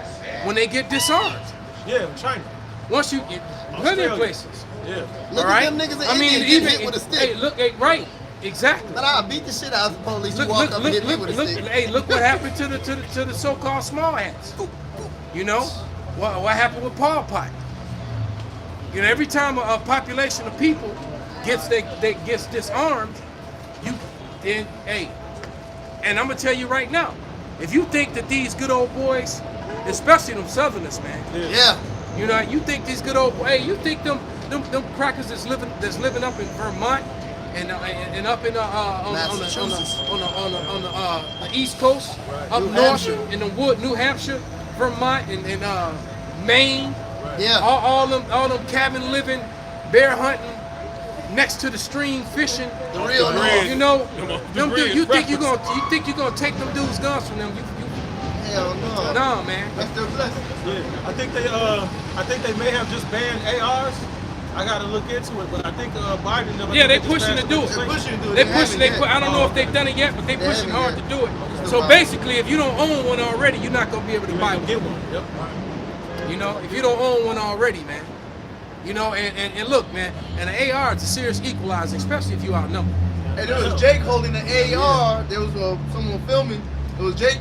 when they get disarmed. Yeah, China. Once you get plenty of Australia. places. Yeah. Look All at right. them niggas in India getting hit with a stick. Hey, look, hey, right, exactly. But I'll beat the shit out of the police. You walk up and hit me with a stick. Hey, look what happened to the so-called small hats. You know, what happened with Pol Pot? You know, every time a population of people gets disarmed, and I'm gonna tell you right now, if you think that these good old boys, especially them Southerners, man, Yeah. you know, you think these good old boys, you think them crackers that's living up in Vermont and up in on the East Coast, up New north Hampshire. in the wood, New Hampshire, Vermont, and Maine. Yeah. All them cabin living, bear hunting, next to the stream fishing. The real North. You know, them Degree dudes, you is think breakfast. you're gonna take them dudes' guns from them? Hell no. Nah, man. That's their blessing. Yeah, I think they may have just banned ARs. I gotta look into it, but I think Biden. Yeah, they pushing to do it. They're pushing to do it. They They pushing. haven't yet. I don't know if they've done it yet, but they pushing haven't hard yet. to do it. It's So the basically, if you don't own one already, you're not gonna be able to buy one. Get one. Yep. You know, if you don't own one already, man. You know, and look, man, and an AR is a serious equalizer, especially if you outnumbered. And there was Jake holding the AR. There was someone filming. It was Jake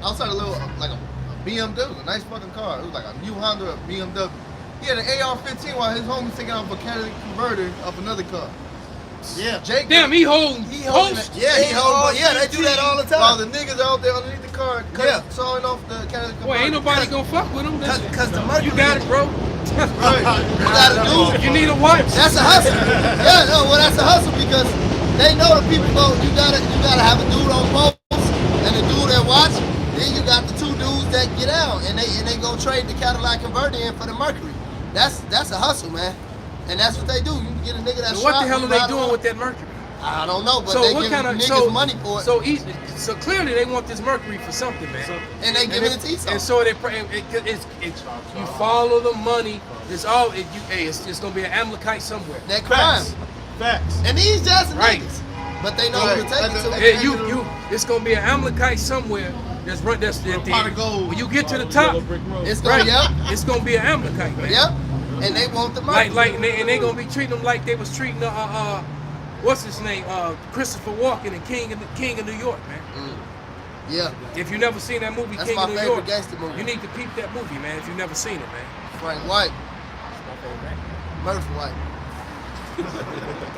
outside a little, like a BMW, a nice fucking car. It was like a new Honda, a BMW. He had an AR-15 while his homie's taking off a catalytic converter of another car. Yeah. Jake, Damn, he holding he holding post. it. Yeah, he holding. Yeah, they do that all the time. While the niggas out there underneath the car, sawing off the catalytic converter. Boy, ain't nobody gonna fuck with him. Cause the mercury. You got it, bro. Right. You gotta do. You need a watch. That's a hustle. Yeah, no, well that's a hustle because they know the people go. You gotta have a dude on post and a dude that watch. Then you got the two dudes that get out and they go trade the Cadillac converter in for the Mercury. That's a hustle, man. And that's what they do. You can get a nigga that So shot. what the hell you are they ride doing along. with that Mercury? I don't know, but So they what giving kind of niggas money for it, So clearly they want this Mercury for something, man. and they giving it to Esau. And so you follow the money. It's all it's gonna be an Amalekite somewhere. that crime. Facts. And these just Right. niggas, but they know who to take it to. Yeah, it's gonna be an Amalekite somewhere. That's pot of gold. when you get to the top, It's gonna, right? yep, It's gonna be an Amalekite, man. yep. And they want the money. And they gonna be treating them like they was treating what's his name, Christopher Walken and King of New York, man. Yeah, If you never seen that movie, That's King my of New favorite York, gangster movie. you need to peep that movie, man. If you've never seen it, man. Frank White, Murphy White.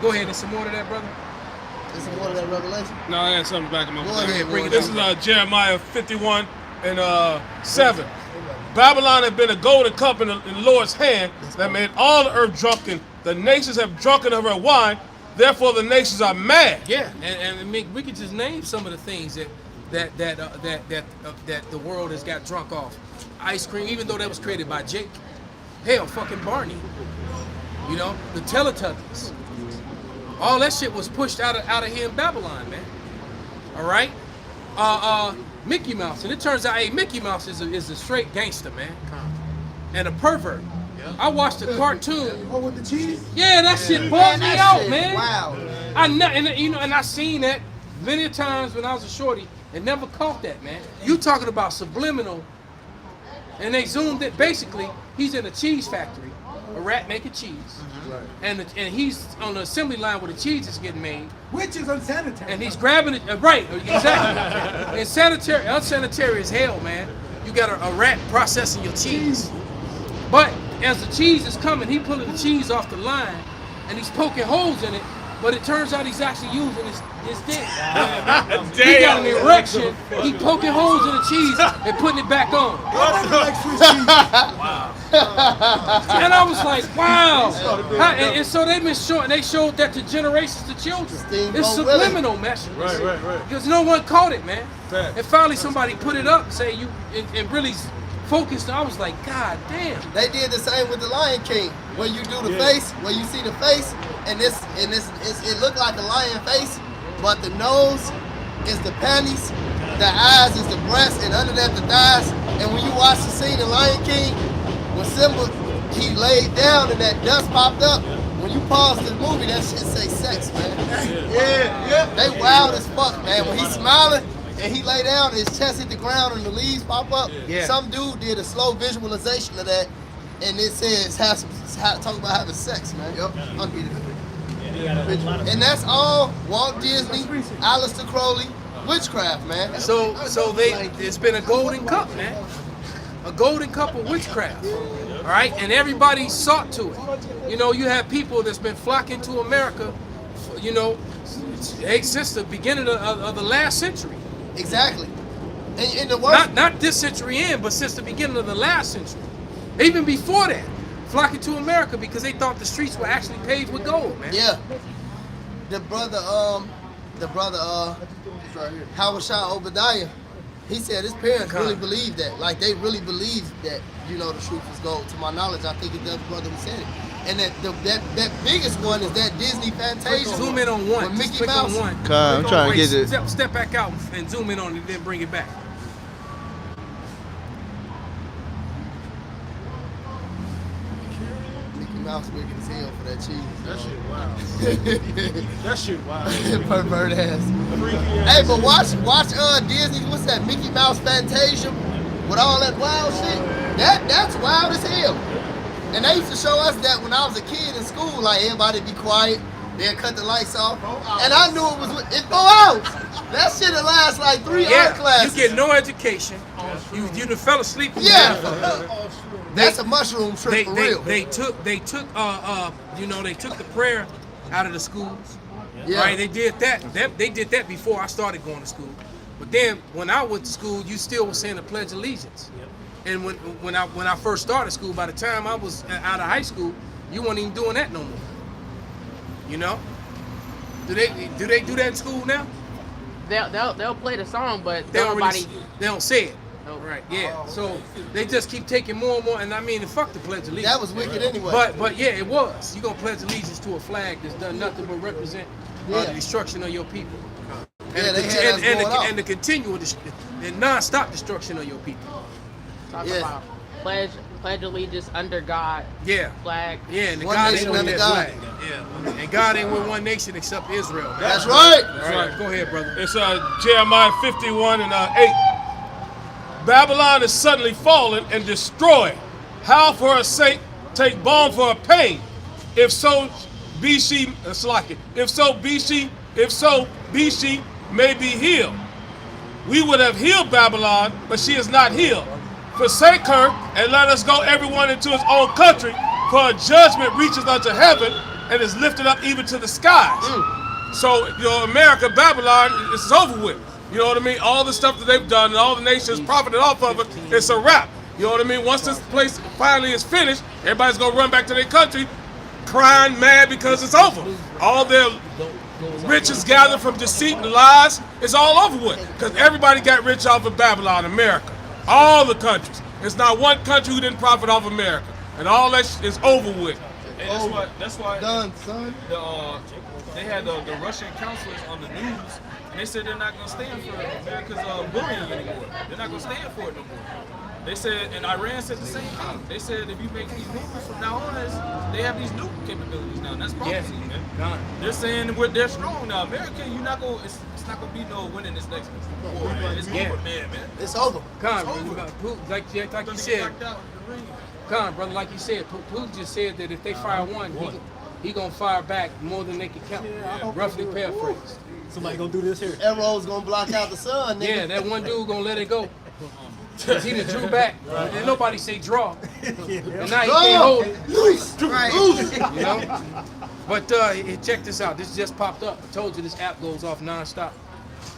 Go ahead and some more of that, brother. This is one of that revelation. No, I got something back in my Go mind. ahead, bring it This is Jeremiah 51 and 7. Babylon had been a golden cup in the Lord's hand that made all the earth drunken. The nations have drunken of her wine. Therefore, the nations are mad. Yeah, and I mean, we could just name some of the things that the world has got drunk off. Ice cream, even though that was created by Jake. Hell, fucking Barney. You know, the Teletubbies. All that shit was pushed out of here in Babylon, man. All right. Mickey Mouse, and it turns out, hey, Mickey Mouse is a straight gangster, man, and a pervert. I watched a cartoon. Oh, with the cheese? Yeah, that shit bugged me out, man. Wow. And I seen that many times when I was a shorty and never caught that, man. You talking about subliminal, and they zoomed it. Basically, he's in a cheese factory, a rat making cheese, and he's on the assembly line where the cheese is getting made. Which is unsanitary. And he's grabbing it, right, exactly. And unsanitary as hell, man. You got a rat processing your cheese. But as the cheese is coming, he pulling the cheese off the line, and he's poking holes in it, but it turns out he's actually using his dick. He got an erection, he poking holes in the cheese and putting it back on. And I was like, wow. And so they've been showing, they showed that to generations of children. It's subliminal message. Right. Because no one caught it, man. Facts. And finally somebody put it up, say and really focused. I was like, God damn. They did the same with the Lion King. When you do the face, when you see the face, and it looked like a lion face, but the nose is the panties, the eyes is the breast, and under that the thighs. And when you watch the scene in Lion King, when Simba he laid down and that dust popped up, when you pause the movie, that shit say sex, man. Yeah. They wild as fuck, man. When he's smiling and he lay down, his chest hit the ground and the leaves pop up. Yeah. Some dude did a slow visualization of that, and it says talk about having sex, man. Yep. And that's all Walt Disney, Aleister Crowley, witchcraft, man. So it's been a golden cup, man. a golden cup of witchcraft. All right, and everybody sought to it. You know, you have people that's been flocking to America, you know, since the beginning of the last century. Exactly. And the worst, Not this century end, but since the beginning of the last century. Even before that, flocking to America because they thought the streets were actually paved with gold, man. yeah. The brother Howard Shah Obadiah, he said his parents really believed that. Like they really believed that, you know, the truth is gold. To my knowledge, I think it's the brother who said it. And that biggest one is that Disney Fantasia. Zoom in on one. With Just Mickey click on Mouse. one. I'm trying to get it. Step back out and zoom in on it, then bring it back. Mickey Mouse wicked as hell for that cheese. That shit wild. That shit wild. Pervert ass. Freaky Hey, ass. but watch Disney. What's that? Mickey Mouse Fantasia with all that wild shit. That's wild as hell. And they used to show us that when I was a kid in school. Like everybody be quiet. They'd cut the lights off. And I knew it was in 4 hours. That shit would last like 3 art classes. You get no education. You done fell asleep. Yeah. That's a mushroom trip for real. They took you know, they took the prayer out of the schools. Yeah. Right? They did that. They did that before I started going to school. But then when I went to school, you still was saying the Pledge of Allegiance. And when I first started school, by the time I was out of high school, you weren't even doing that no more. You know? Do they do that in school now? They'll play the song, but They don't nobody. they don't say it. Nope. Right, yeah. So they just keep taking more and more, and I mean, fuck the Pledge of Allegiance. That was wicked anyway. But yeah, it was. You gonna pledge allegiance to a flag that's done nothing but represent the destruction of your people. Yeah, they had us going off. And the continual, and non-stop destruction of your people. Talk Yeah. about pledge allegiance under God. Yeah. Flag. Yeah, and One God nation ain't with under that God. flag. Yeah. And God ain't with one nation except Israel. Man. That's right. All right, go ahead, brother. It's Jeremiah 51 and 8. Babylon is suddenly fallen and destroyed. How for her sake take balm for her pain? If so, be she If so, be she may be healed. We would have healed Babylon, but she is not healed. Forsake her and let us go everyone into his own country, for her judgment reaches unto heaven and is lifted up even to the skies. So, you know, America, Babylon, it's over with. You know what I mean? All the stuff that they've done and all the nations profited off of it, it's a wrap. You know what I mean? Once this place finally is finished, everybody's gonna run back to their country crying mad because it's over. All their riches gathered from deceit and lies is all over with. Because everybody got rich off of Babylon, America. All the countries. There's not one country who didn't profit off America. And all that is over with. And that's why Done, son. they had the Russian counselors on the news, and they said they're not going to stand for America's bullying anymore. They're not going to stand for it no more. They said, and Iran said the same thing. They said if you make these movements from now on, they have these nuke capabilities now, and that's prophecy, man. They're saying they're strong now. America, you're not going. It's not going to be no winning this next war, man. It's over, man. It's over. Like you said, brother, like you said, Putin just said that if they fire one, he gonna fire back more than they can count. Roughly paraphrased. Somebody gonna do this here. Arrow's gonna block out the sun, nigga. Yeah, that one dude gonna let it go. Cause he done drew back. And nobody say draw. And now he can't hold it. You know? But check this out. This just popped up. I told you this app goes off non-stop.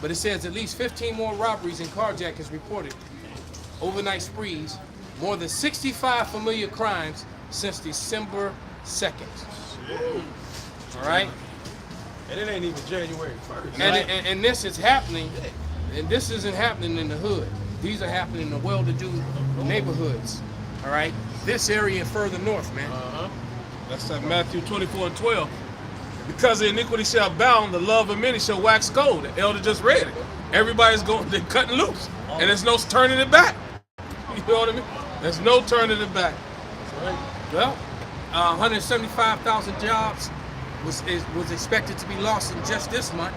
But it says at least 15 more robberies and carjackings reported. Overnight sprees. More than 65 familiar crimes since December 2nd. All right? And it ain't even January 1st. And this is happening, and this isn't happening in the hood. These are happening in the well-to-do neighborhoods. All right? This area and further north, man. That's Matthew 24 and 12. Because the iniquity shall abound, the love of many shall wax cold. The elder just read it. Everybody's going, they're cutting loose. And there's no turning it back. You know what I mean? There's no turning it back. Well, 175,000 jobs was expected to be lost in just this month.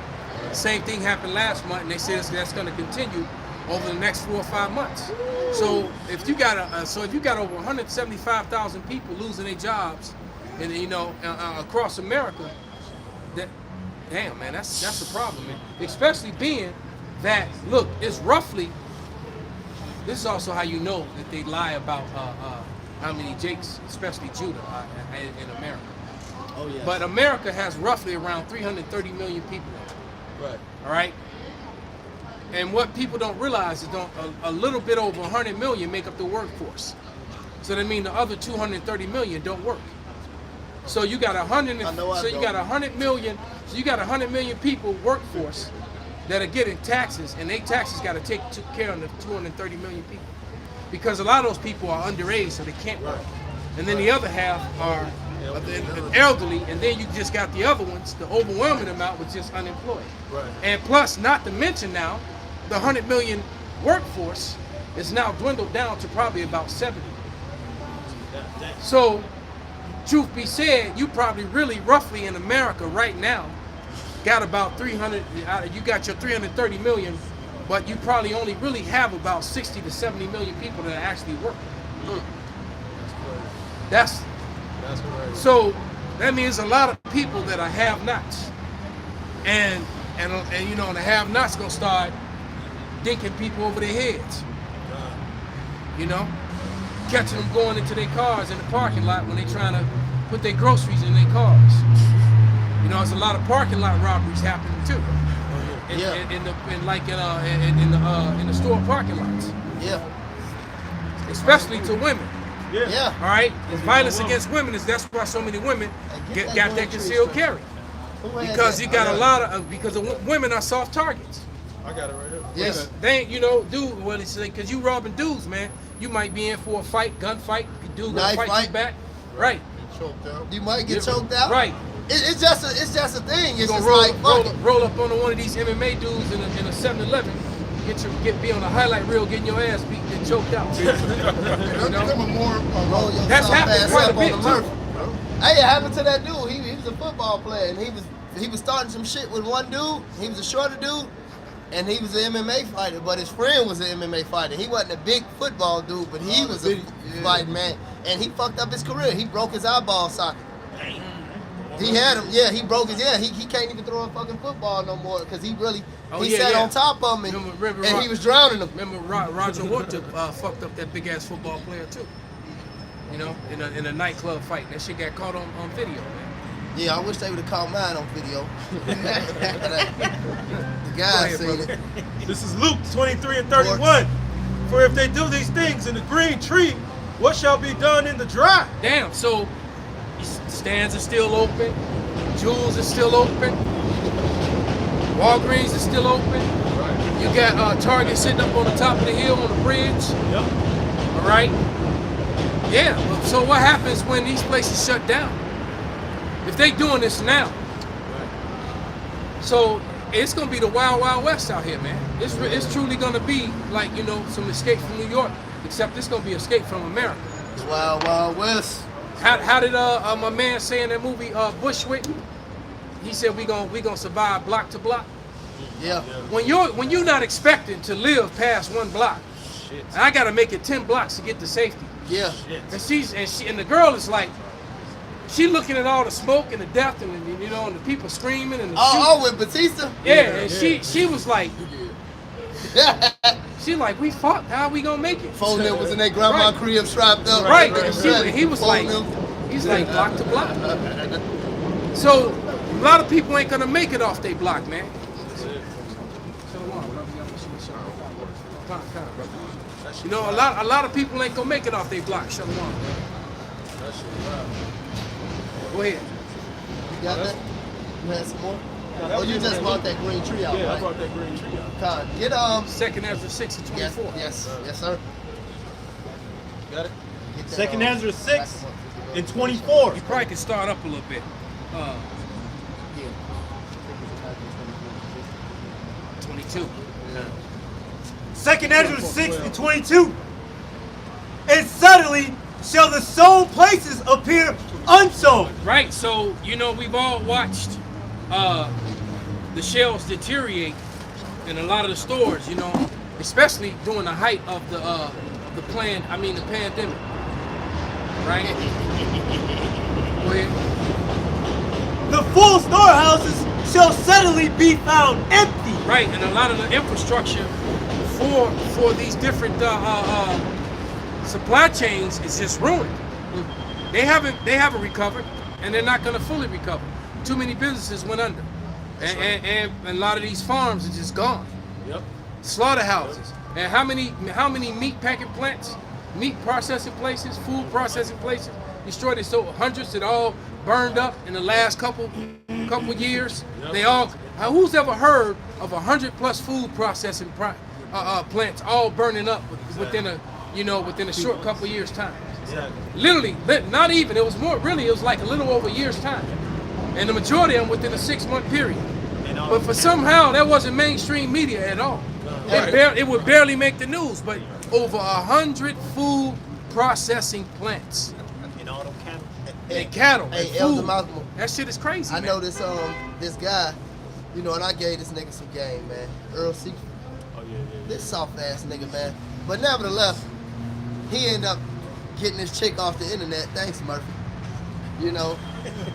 Same thing happened last month, and they said that's going to continue over the next 4 or 5 months. So if you got over 175,000 people losing their jobs, and across America, damn man, that's a problem, man. Especially being that, look, it's roughly this is also how you know that they lie about how many Jakes, especially Judah, in America. Oh yeah. But America has roughly around 330 million people. Right. All right. And what people don't realize is a little bit over 100 million make up the workforce. So that means the other 230 million don't work. So you got 100 million. So you got 100 million people workforce that are getting taxes, and they taxes got to take care of the 230 million people, because a lot of those people are underage, so they can't work. And then the other half are the elderly, and then you just got the other ones. The overwhelming amount was just unemployed. Right. And plus, not to mention now, the 100 million workforce is now dwindled down to probably about 70. So, truth be said, you probably really roughly in America right now got about 300, you got your 330 million, but you probably only really have about 60 to 70 million people that actually work. That's crazy. So that means a lot of people that are have-nots, and you know, the have-nots gonna start dinking people over their heads. You know, catching them going into their cars in the parking lot when they trying to put their groceries in their cars. You know, there's a lot of parking lot robberies happening too. In the store parking lots. Yeah. Especially to women. Yeah. All right. It's violence against women. That's why so many women got that concealed carry. Because you got a lot of women are soft targets. I got it right here. Yes. They ain't, you know, dude. Well, it's like, because you robbing dudes, man. You might be in for a fight, gunfight. Dude gonna fight you back. Right. You might get choked out. Right. It's just a thing. It's gonna just roll up on one of these MMA dudes in a 7-Eleven, be on a highlight reel, getting your ass beat and choked out. You know? That's happened quite a bit too. Hey, it happened to that dude. He was a football player, and he was starting some shit with one dude. He was a shorter dude, and he was an MMA fighter. But his friend was an MMA fighter. He wasn't a big football dude, but he was a fighting man, and he fucked up his career. He broke his eyeball socket. He had him, he broke his, he can't even throw a fucking football no more, because he sat on top of him, and he was drowning him. Remember Roger Walter fucked up that big ass football player too. You know, in a nightclub fight. That shit got caught on video, man. Yeah, I wish they would have caught mine on video. The guy seen it. This is Luke 23:31. For if they do these things in the green tree, what shall be done in the dry? Damn, so stands are still open, Jewels is still open, Walgreens is still open. You got Target sitting up on the top of the hill on the bridge. Yep. All right. Yeah. So what happens when these places shut down? If they doing this now, so it's gonna be the wild, wild west out here, man. It's truly gonna be like, you know, some Escape from New York, except it's gonna be Escape from America. It's wild, wild west. How did my man say in that movie Bushwick? He said we gonna survive block to block. Yeah. When you're not expecting to live past one block, and I gotta make it 10 blocks to get to safety. Yeah. And the girl is like, she looking at all the smoke and the death and you know, and the people screaming and the with Batista. Yeah, and she was like. She like, we fought. How are we gonna make it? Phone them was in their grandma crib strapped up. Right. And he was like, he's like block to block. So a lot of people ain't gonna make it off their block, man. You know, a lot of people ain't gonna make it off their block. Shalom. Go ahead. You got that? You had some more? Oh, you just brought that green tree out, right? Yeah, I brought that green tree out. God, get 2nd Ezra 6:24. Yes, sir. Got it? 2nd Ezra 6:24. You probably could start up a little bit. 22. 2nd Ezra 6:22. And suddenly shall the sold places appear unsold. Right, so you know we've all watched the shelves deteriorate in a lot of the stores, you know, especially during the height of the pandemic. Right? Go ahead. The full storehouses shall suddenly be found empty. Right, and a lot of the infrastructure for these different supply chains is just ruined. They haven't recovered, and they're not going to fully recover. Too many businesses went under, and a lot of these farms are just gone. Yep. Slaughterhouses, and how many meat packing plants, meat processing places, food processing places destroyed? They sold hundreds that all burned up in the last couple years. Yep. They all. Who's ever heard of 100+ food processing plants all burning up within a short couple years time? Exactly. Literally, not even. It was more. Really, it was like a little over a year's time, and the majority of them within a 6-month period. But for somehow that wasn't mainstream media at all. It would barely make the news. But over 100 food processing plants And all them cattle. and cattle Hey, and Elder food. Malcolm, That shit is crazy. I man. know this guy, and I gave this nigga some game, man. Earl Seaford. Oh yeah. This soft ass nigga, man. But nevertheless, he ended up getting this chick off the internet. Thanks, Murphy.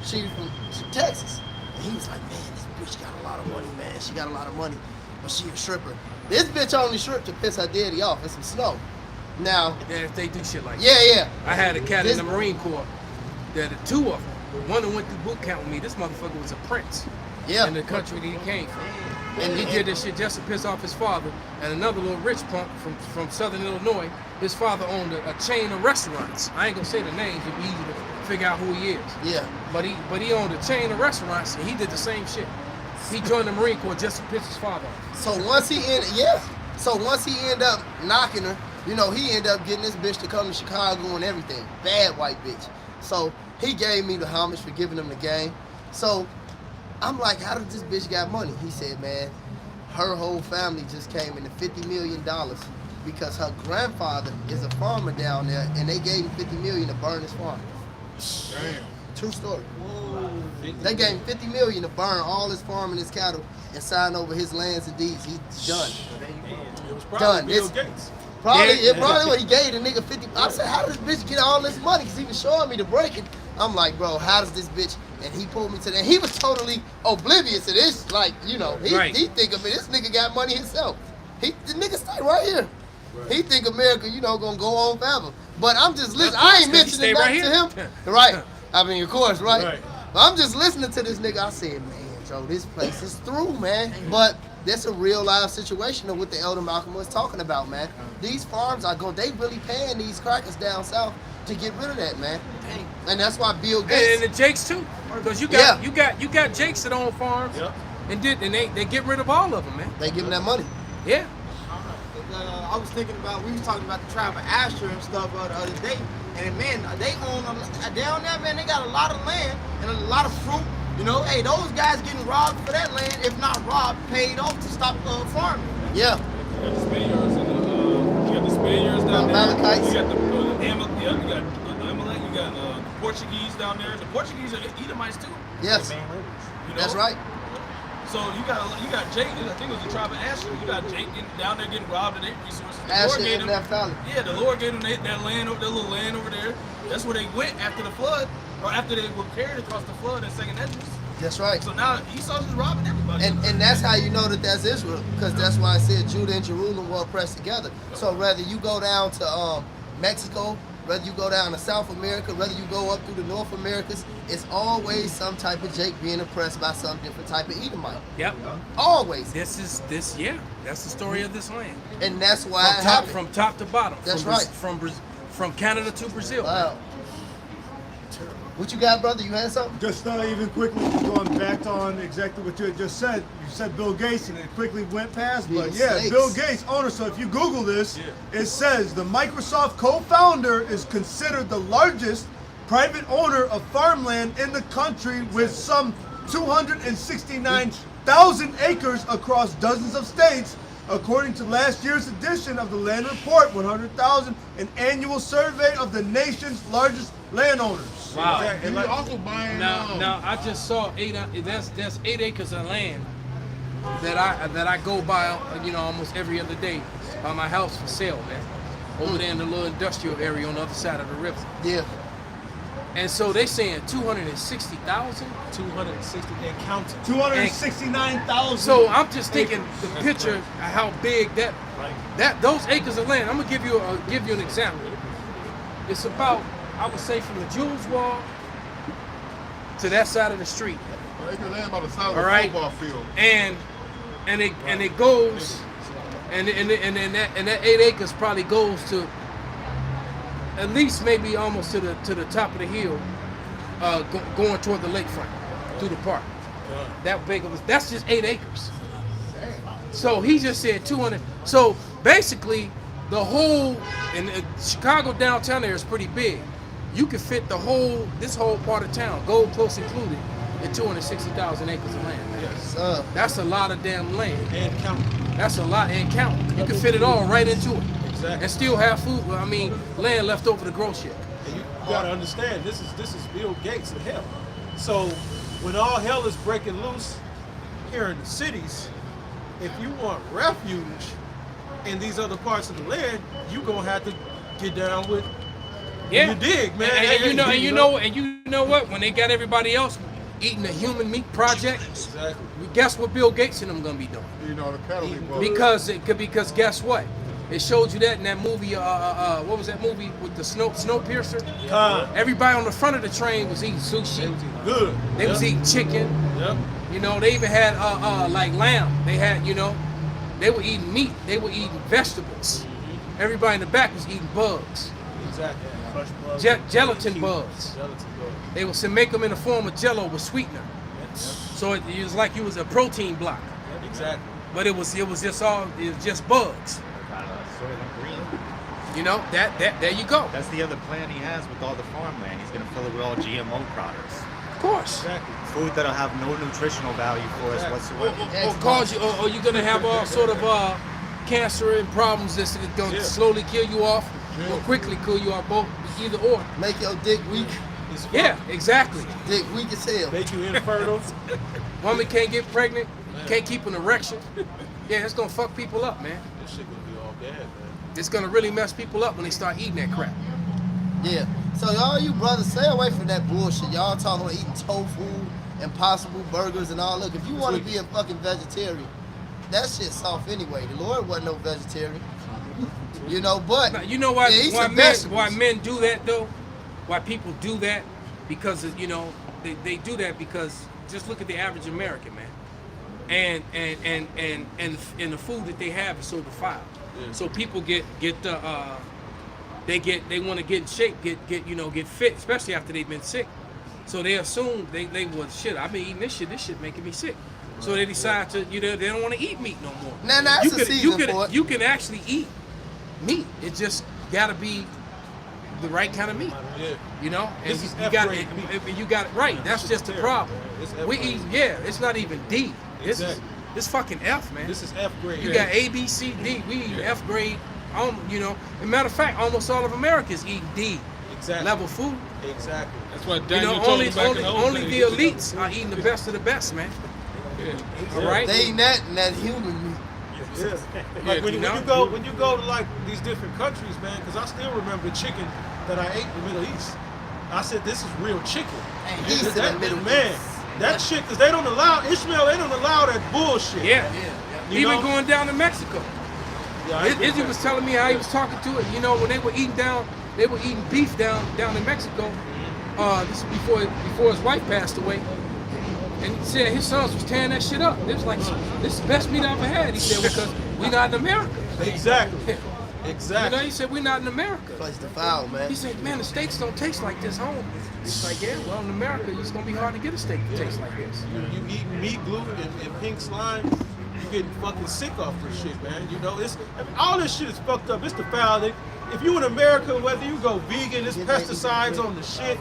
She from Texas. And he was like, man, this bitch got a lot of money, man. She got a lot of money, but she a stripper. This bitch only stripped to piss her daddy off in some snow. Now, Yeah, if they do shit like that. yeah. I had a cat This- in the Marine Corps. There the two of them. One that went through boot camp with me. This motherfucker was a prince Yeah. in the country that he came from. And And he did this shit just to piss off his father. And another little rich punk from Southern Illinois, his father owned a chain of restaurants. I ain't gonna say the names, it'd be easy to figure out who he is. Yeah. But he owned a chain of restaurants, and he did the same shit. He joined the Marine Corps just to piss his father off. So once he ended up knocking her, he ended up getting this bitch to come to Chicago and everything. Bad white bitch. So he gave me the homage for giving him the game. So I'm like, how did this bitch got money? He said, man, her whole family just came into $50 million because her grandfather is a farmer down there, and they gave him $50 million to burn his farm. Damn. True story. They gave him $50 million to burn all his farm and his cattle and sign over his lands and deeds. He's done. It was Done. probably Bill It's- Gates. Probably what he gave the nigga 50. I said, how did this bitch get all this money? Because he was showing me the breaking. I'm like, bro, how does this bitch? And he pulled me to that. And he was totally oblivious to this. Like, he think of it. This nigga got money himself. The nigga stay right here. He think America, gonna go on forever. But I'm just listening. I ain't mentioning stay nothing right to here. him. Right. I mean, of course, right? Right. But I'm just listening to this nigga. I said, man, Joe, this place is through, man. But that's a real live situation of what the Elder Malcolm was talking about, man. These farms they really paying these crackers down south to get rid of that, man. And that's why Bill Gates. And the Jakes too, because you got Jakes that own farms, Yep. and they get rid of all of them, man. They give them that money. Yeah. I was thinking about, we was talking about the tribe of Asher and stuff the other day, and man, they own down there, man. They got a lot of land and a lot of fruit. Hey, those guys getting robbed for that land, if not robbed, paid off to stop farming. Yeah. You got the Spaniards and you got the Spaniards down there. Amalekites. You got the Amalek. You got the Portuguese down there. The Portuguese are Edomites too. Yes. That's right. So you got Jake. I think it was the tribe of Asher. You got Jake down there getting robbed of their resources. The Lord Asher gave and them- Naphtali. Yeah, the Lord gave them that land, their little land over there. That's where they went after the flood, or after they were carried across the flood in Second Esdras. That's right. So now Esau's just robbing everybody. And that's how you know that's Israel, because that's why I said Judah and Jerusalem were pressed together. So whether you go down to Mexico, whether you go down to South America, whether you go up through the North Americas, it's always some type of Jake being oppressed by some different type of Edomite. Yep. Always. That's the story of this land. And that's why it happened. From top to bottom. That's from right. From Canada to Brazil. Wow. What you got, brother? You had something? Just even quickly going back on exactly what you had just said. You said Bill Gates and it quickly went past. But Bill yeah, Gates. Bill Gates, owner. So if you Google this, it says the Microsoft co-founder is considered the largest private owner of farmland in the country with some 269,000 acres across dozens of states. According to last year's edition of the Land Report 100,000, an annual survey of the nation's largest landowners. Wow. And And you're also buying. Now I just saw that's 8 acres of land that I go by almost every other day by my house for sale, man. Over there in the little industrial area on the other side of the river. Yeah. And so they saying 260,000. 260 and counting. 269,000. So I'm just thinking the picture of how big that those acres of land. I'm gonna give you an example. It's about, I would say, from the Jules Wall to that side of the street. They can land by the side of All a right. football field. And it goes, and that 8 acres probably goes to at least maybe almost to the top of the hill, going toward the lakefront through the park. That big of that's just 8 acres. So he just said 200. So basically, the whole and Chicago downtown area is pretty big. You could fit this whole part of town, Gold Coast included, in 260,000 acres of land. Yes. That's a lot of damn land. And counting. That's a lot and count. You can fit it all right into it. Exactly. And still have food. I mean, land left over to grow shit. And you gotta understand, this is Bill Gates in hell. So when all hell is breaking loose here in the cities, if you want refuge in these other parts of the land, you gonna have to get down with you dig, man. And you know what? When they got everybody else eating the human meat project, exactly. Guess what Bill Gates and them gonna be doing? You know, the cattle be bugged. Because guess what? It showed you that in that movie. What was that movie with the Snowpiercer? Everybody on the front of the train was eating sushi. Good. They was eating chicken. Yep. You know, they even had like lamb. They had, they were eating meat. They were eating vegetables. Everybody in the back was eating bugs. Exactly. Gelatin bugs. They would make them in the form of Jello with sweetener. So it was like you was a protein block. Exactly. But it was just bugs. Soylent Green. You know, there you go. That's the other plan he has with all the farmland. He's going to fill it with all GMO products. Of course. Exactly. Food that'll have no nutritional value for us whatsoever. Or you're gonna have all sort of cancer and problems that's gonna slowly kill you off, or quickly kill you off, both, either or. Make your dick weak. Yeah, exactly. Dick weak as hell. Make you infertile. Woman can't get pregnant, can't keep an erection. Yeah, it's gonna fuck people up, man. This shit gonna be all bad, man. It's gonna really mess people up when they start eating that crap. Yeah. So y'all, you brothers, stay away from that bullshit. Y'all talking about eating tofu, Impossible burgers and all. Look, if you want to be a fucking vegetarian, that shit's soft anyway. The Lord wasn't no vegetarian. You know, but now, you know why why men do that though? Why people do that? Because they do that because just look at the average American, man. And the food that they have is so defiled. Yeah. So people they want to get in shape, get fit, especially after they've been sick. So they assume they shit, I've been eating this shit making me sick. So they decide to they don't want to eat meat no more. Nah, that's a season for it. You can actually eat meat. It just gotta be the right kind of meat. Yeah. You know? And you got it right. That's just the problem. We eat it's not even D. This fucking F, man. This is F grade. You got A, B, C, D. We eat F grade. As a matter of fact, almost all of America is eating D level food. Exactly. That's what Daniel told me back in the old only days. the elites are eating the best of the best, man. Yeah. All right. They eating that and that human meat. Yeah. Like when you go to like these different countries, man, because I still remember the chicken that I ate in the Middle East. I said, this is real chicken. That shit, because they don't allow that bullshit. Yeah. Even going down to Mexico. Yeah, Izzy was telling me how he was talking to it. When they were eating beef down in Mexico. This is before his wife passed away. And he said his sons was tearing that shit up. It was like, this is the best meat I ever had. He said, because we're not in America. Exactly. Exactly. He said, we're not in America. Place to foul, man. He said, man, the steaks don't taste like this home. It's like, yeah, well, in America, it's going to be hard to get a steak that tastes like this. You eat meat gluten and pink slime, you getting fucking sick off this shit, man. All this shit is fucked up. It's the foul. If you in America, whether you go vegan, it's pesticides on the shit.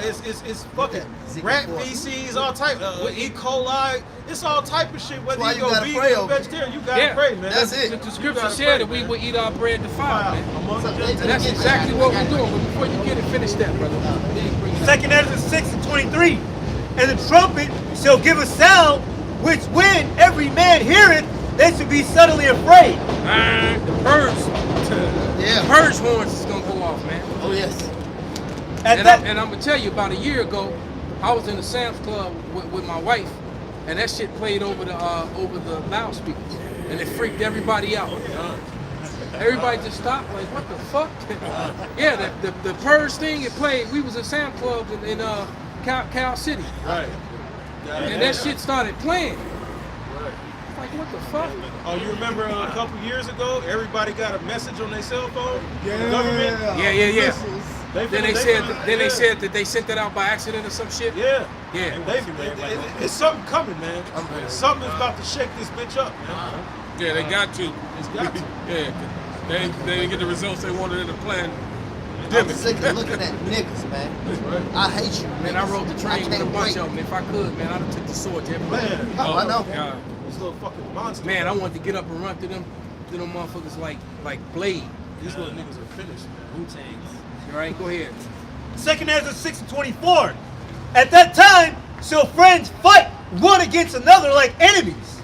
It's fucking rat feces, all type. E. coli. It's all type of shit. Whether you go vegan or vegetarian, you gotta pray, man. That's it. The scripture said that we would eat our bread defiled, man. And that's exactly what we're doing. But before you get it, finish that, brother. 2 Ezra 6:23. And the trumpet shall give a sound, which when every man heareth, they should be suddenly afraid. The purge horns is gonna go off, man. Oh yes. And I'm gonna tell you, about a year ago, I was in the Sam's Club with my wife, and that shit played over the loudspeaker, and it freaked everybody out. Everybody just stopped, like, what the fuck? Yeah, the Purge thing, it played. We was in Sam's Club in Cal City. Right. And that shit started playing. Like, what the fuck? Oh, you remember a couple years ago, everybody got a message on their cell phone? Yeah. The government? Yeah. Then they said yeah. said that they sent that out by accident or some shit. Yeah. Yeah. It's something coming, man. Something is about to shake this bitch up, man. Yeah, they got to. It's got to. Yeah, they didn't get the results they wanted in the plan. I'm sick of looking at niggas, man. I hate you, Man, I rode the train with a bunch of them. If I could, man, I'd have took the sword to everybody. Man, Oh, I know. God. these little fucking monsters. Man, I wanted to get up and run through them motherfuckers like Blade. These little niggas are finished. Wu-Tangs. All right, go ahead. 2 Ezra 6:24. At that time shall friends fight one against another like enemies,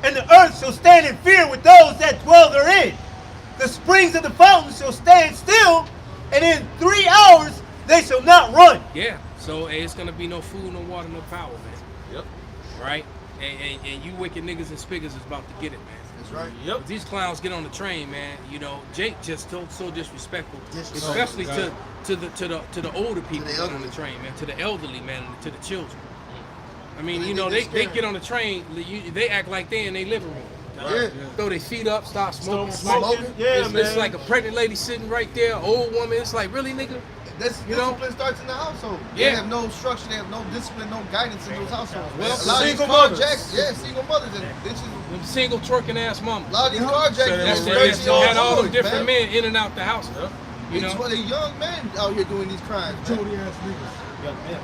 and the earth shall stand in fear with those that dwell therein. The springs of the fountains shall stand still, and in 3 hours they shall not run. Yeah, so it's gonna be no food, no water, no power, man. Yep. Right? And you wicked niggas and spiggers is about to get it, man. That's right. Yep. If these clowns get on the train, man, you know, Jake just so disrespectful, Disrespectful. especially to the older people the that on elderly. the train, man, to the elderly, man, and to the children. I mean, They you know, get they scared. get on the train, they act like they in their living room. Yeah. Throw their feet up, start smoking. Smoking? Yeah, it's, man. it's like a pregnant lady sitting right there, old woman. It's like, really, nigga? This You know? discipline starts in the household. Yeah. They have no structure, they have no discipline, no guidance in those households. Well, a lot of these single mothers. carjacks, single mothers and bitches. Them single twerking ass mama. A lot of these carjacks, That's they're that 30 had all them old, different man. men in and out the house. You know? They young men out here doing these crimes. man. Jody ass niggas. Young males.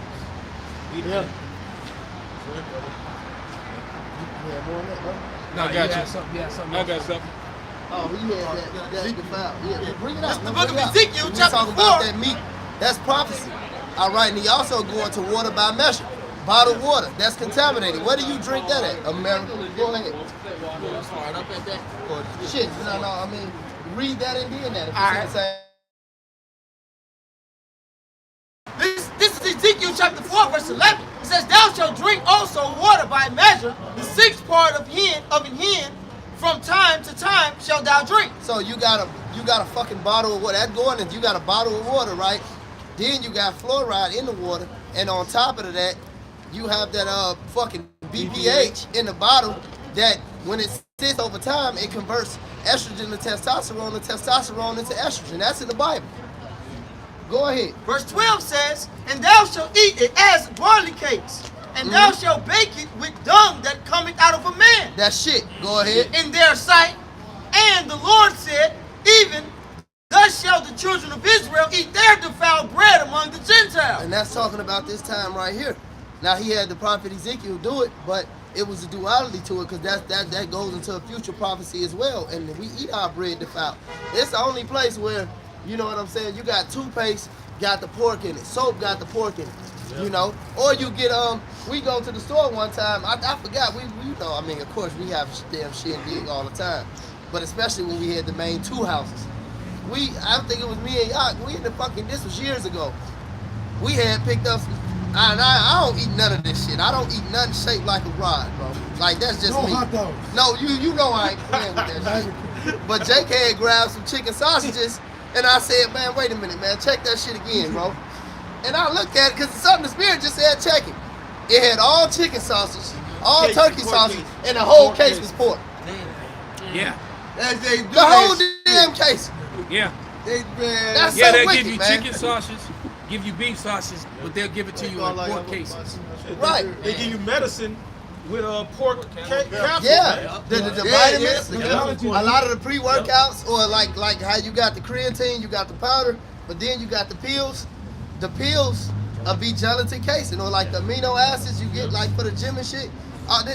Yeah, more on that, bro. Nah, I got you. had something. I got something. Oh, he had that defiled. Yeah, bring it out. the man, book bring of it out. Ezekiel, We chapter talking about 4. that meat. That's prophecy. All right, and he also going to water by measure. Bottled water, that's contaminated. Where do you drink that at? America. Go ahead. Start up at that. Shit, no, I mean, read that and then that. If you see the same. This is Ezekiel chapter 4, verse 11. It says, "Thou shalt drink also water by measure, the sixth part of an hin, from time to time shalt thou drink." So you got a fucking bottle of water. That's going in. You got a bottle of water, right? Then you got fluoride in the water, and on top of that, you have that fucking BPH in the bottle that when it sits over time, it converts estrogen to testosterone into estrogen. That's in the Bible. Go ahead. Verse 12 says, "And thou shalt eat it as barley cakes, and thou shalt bake it with dung that cometh out of a man That shit. Go ahead. in their sight. And the Lord said, Even thus shall the children of Israel eat their defiled bread among the Gentiles." And that's talking about this time right here. Now he had the prophet Ezekiel do it, but it was a duality to it because that goes into a future prophecy as well. And we eat our bread defiled. It's the only place where, you know what I'm saying, you got toothpaste, got the pork in it. Soap got the pork in it. You know? Or you get we go to the store one time, I forgot, we you know, I mean, of course we have damn shindig all the time. But especially when we had the main two houses. I think it was me and Yak, this was years ago. We had picked up some, and I don't eat none of this shit. I don't eat nothing shaped like a rod, bro. Like, that's just No me. hot dogs. No, you know I ain't playing with that shit. But Jake had grabbed some chicken sausages, and I said, man, wait a minute, man, check that shit again, bro. And I looked at it, because something the spirit just said, check it. It had all chicken sausage, all turkey sausage, and the whole case was pork. Yeah. As they do The whole that damn case. Yeah. shit, man. That's Yeah, so they'll wicked, give you man. chicken sausage, give you beef sausage, but they'll give it to you in pork cases. Right. They give you medicine with pork capsules. Yeah, the vitamins, Yeah. a lot of the pre-workouts, or like how you got the creatine, you got the powder, but then you got the pills. The pills be gelatin casing, or like the amino acids you get like for the gym and shit.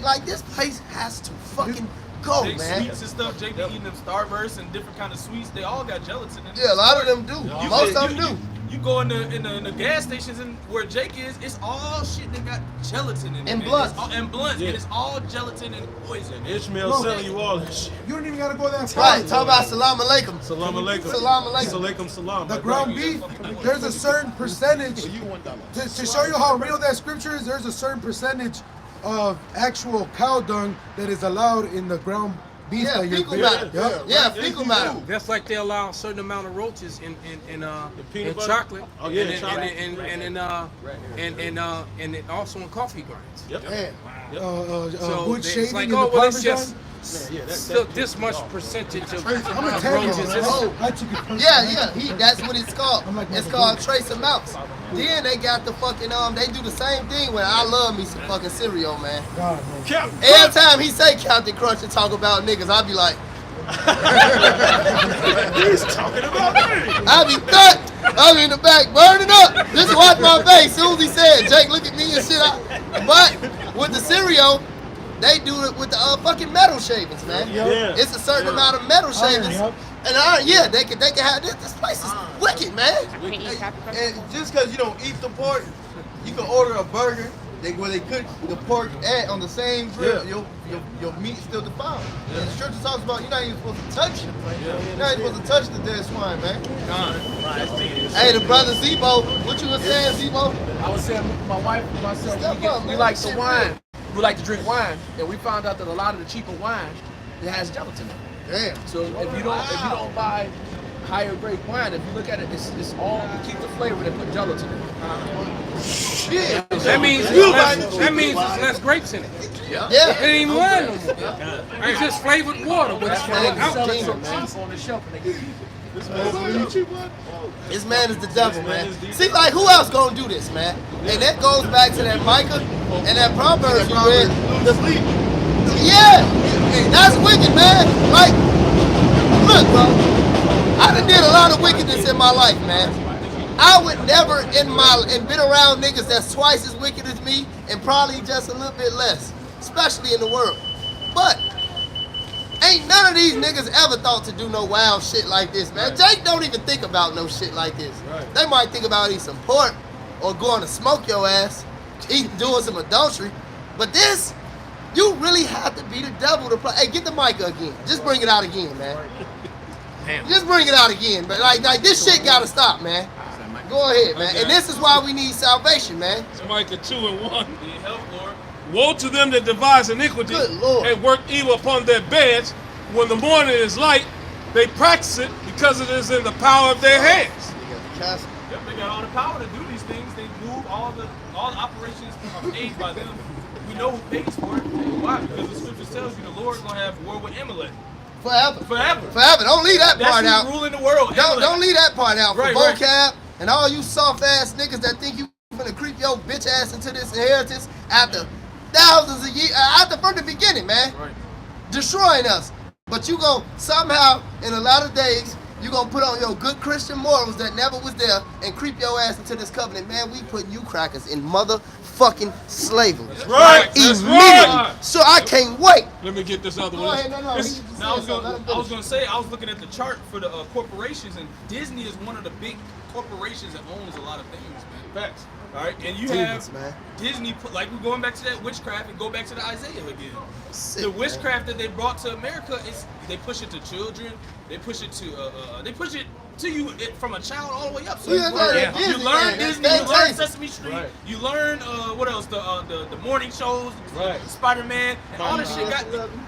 Like, this place has to fucking go, Jake man. sweets and stuff. Jake be eating them Starbursts and different kind of sweets. They all got gelatin in it. Yeah, a lot of them do. Most of them do. you go in the gas stations and where Jake is, it's all shit that got gelatin in it. And man. blunts. It's all- and blunts, and it's all gelatin and poison. Ishmael Bro, selling you all that shit. You don't even gotta go that far. Right, talk about salam alaikum. Salam alaikum. Salam alaikum. Alaikum salam. The Like, ground bro, beef, there's a certain percentage. To show you how real that scripture is, there's a certain percentage of actual cow dung that is allowed in the ground beef Yeah, that you're fecal buying. matter. Yep. Yeah, fecal matter. That's like they allow a certain amount of roaches in peanut butter? chocolate. Oh, yeah, and, chocolate. and also in coffee grinds. Yep. Yeah. So wood it's shaving like, in oh the well, it's Parmesan. just still this much percentage of I'm gonna tell you, roaches. man. Oh. I took it personally. Yeah, that's what it's called. I'm like It's Michael called Jordan. trace amounts. Then they got the fucking they do the same thing when I love me some fucking cereal, man. God, man. Every time he say Captain Crunch and talk about niggas, I be like, He's talking about me. I be cut. I'm in the back burning up. Just watch my face. Soon as he said, Jake, look at me and shit. But with the cereal, they do it with the fucking metal shavings, man. Yeah. It's a certain amount of metal Iron, shavings. yep. And iron, yeah, they can have this. This place is wicked, man. And just because you don't eat the pork, you can order a burger where they cook the pork on the same grill. Your meat still defiled. And the scripture talks about you're not even supposed to touch it. You're not even supposed to touch the dead swine, man. Hey, the brother Zebo, what you was saying, Zebo? I was saying my wife and myself, Step up, we man. like Shit the wine. We like to drink wine, and we found out that a lot of the cheaper wine it has gelatin in it. Damn. So if you don't buy higher grade wine, if you look at it, it's all to keep the flavor. They put gelatin in it. Shit. That means it's less grapes in it. Yeah. It ain't even wine no more. It's just flavored water with That's why they sell it so man. cheap on the shelf, and they give you. This man is the devil, man. See, like, who else gonna do this, man? And that goes back to that Micah and that Proverbs you read. Yeah, that's wicked, man. Like, look, bro, I done did a lot of wickedness in my life, man. I would never and been around niggas that's twice as wicked as me and probably just a little bit less, especially in the world. But ain't none of these niggas ever thought to do no wild shit like this, man. Jake don't even think about no shit like this. They might think about eating some pork or going to smoke your ass, doing some adultery. But this, you really have to be the devil to play. Hey, get the mic again. Just bring it out again, man. Just bring it out again. But like this shit gotta stop, man. Go ahead, man. And this is why we need salvation, man. It's Micah 2:1. Need help, Lord. Woe to them that devise iniquity Good Lord. and work evil upon their beds. When the morning is light, they practice it because it is in the power of their hands. Yep, they got all the power to do these things. They move all the operations are paid by them. We know who pays for it. Why? Because the scripture tells you the Lord's gonna have war with Amalek. Forever. Forever. Forever. Don't leave that That's part who's out. ruling the world. Don't leave that part out. For Right, vocab and all you soft ass niggas that think you gonna creep your bitch ass into this inheritance after thousands of years, after from the beginning, man. Right. Destroying us. But you gon' somehow, in a lot of days, you gonna put on your good Christian morals that never was there and creep your ass into this covenant. Man, we putting you crackers in motherfucking slavery. That's right. That's Immediately. right. So I can't wait. Let me get this other Go one. ahead, no. This- Now, I was gonna say, I was looking at the chart for the corporations, and Disney is one of the big corporations that owns a lot of things, man. Facts. All right, and you Demons, have man. Disney, like we're going back to that witchcraft and go back to the Isaiah again. Sick, The man. witchcraft that they brought to America is they push it to children, they push it to you from a child all the way up. So Yeah, you Disney, learn man. Disney, That's you learn fantastic. Sesame Street, Right. you learn what else? The morning shows, Right. Spider-Man, and all this shit got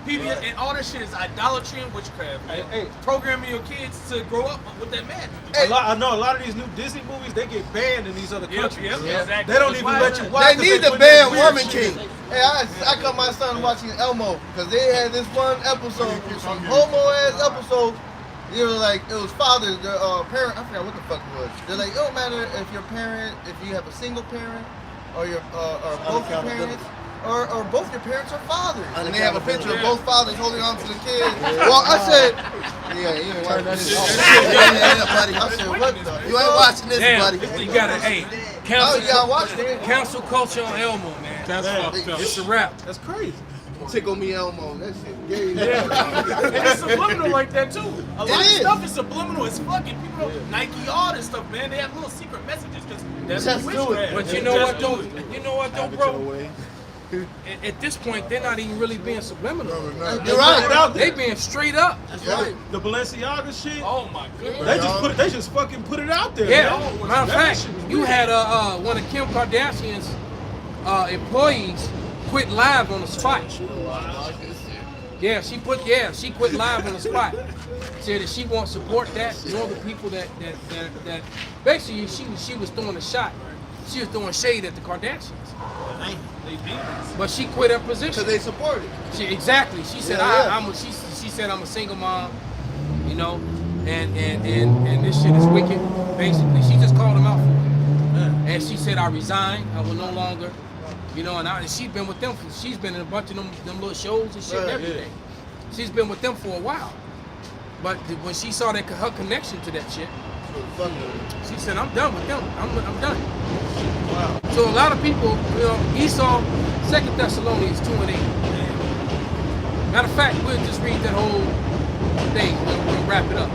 PBS, and all this shit is idolatry and witchcraft. Man. Hey. Programming your kids to grow up with that madness. I know a lot of these new Disney movies, they get banned in these other countries. Yep, exactly. They don't even let you watch. They need them. to ban Woman King. King. Hey, I caught my son watching Elmo because they had this one episode, some homo ass episode. It was like it was fathers, their parent. I forgot what the fuck it was. They're like, it don't matter if your parent, if you have a single parent, or your or both your parents, or both your parents are fathers. And they have a picture of both fathers holding on to the kid. Well, I said, yeah, you ain't watching this. Yeah, buddy. I said, what the? You ain't watching this, Damn, buddy. you gotta, Oh, cancel, you gotta watch it. cancel culture on Elmo, man. That's fucked up. It's a wrap. That's crazy. Tickle me Elmo. That shit gay. And it's subliminal like that too. A lot of stuff is subliminal as fucking people don't Nike all this stuff, man. They have little secret messages because that's Just do it. witchcraft. But you know what though? You know what though, bro? At this point, they're not even really being subliminal. You're right. They being straight up. That's right. The Balenciaga shit. Oh my goodness. They just fucking put it out there. Yeah. Man. Matter of That fact, shit was you weird. had one of Kim Kardashian's employees quit live on the spot. Yeah, she quit live on the spot. Said that she won't support that. Nor the people that basically she was throwing a shot. She was throwing shade at the Kardashians. But she quit her position because they support it. Exactly. She said she said I'm a single mom, you know, and this shit is wicked. Basically, she just called him out for it. And she said I resign. I will no longer, you know. And she's been with them. She's been in a bunch of them little shows and shit and everything. She's been with them for a while. But when she saw that her connection to that shit, she said, I'm done with them. I'm done. Wow. So a lot of people, you know, Esau, 2 Thessalonians 2:8. Matter of fact, we'll just read that whole thing. We'll wrap it up.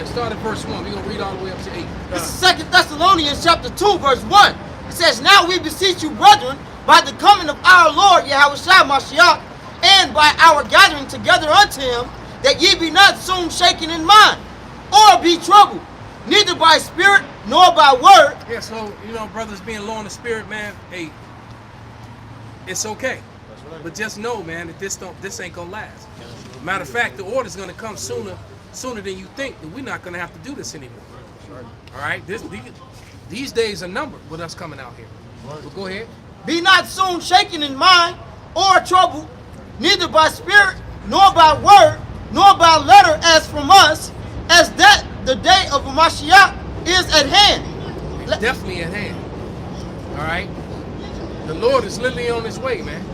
Start at verse 1. We're going to read all the way up to 8. This is 2 Thessalonians chapter 2, verse 1. It says, Now we beseech you, brethren, by the coming of our Lord Yahushua Mashiach, and by our gathering together unto him, that ye be not soon shaken in mind, or be troubled, neither by spirit nor by word. Yeah, so, you know, brothers being low in the spirit, man, hey, it's okay. That's right. But just know, man, that this ain't gonna last. Matter of fact, the order's gonna come sooner than you think, that we're not gonna have to do this anymore. Right. All right, these days are numbered with us coming out here. Right. So go ahead. Be not soon shaken in mind or troubled, neither by spirit nor by word, nor by letter as from us, as that the day of Mashiach is at hand. It's definitely at hand. All right? The Lord is literally on his way, man.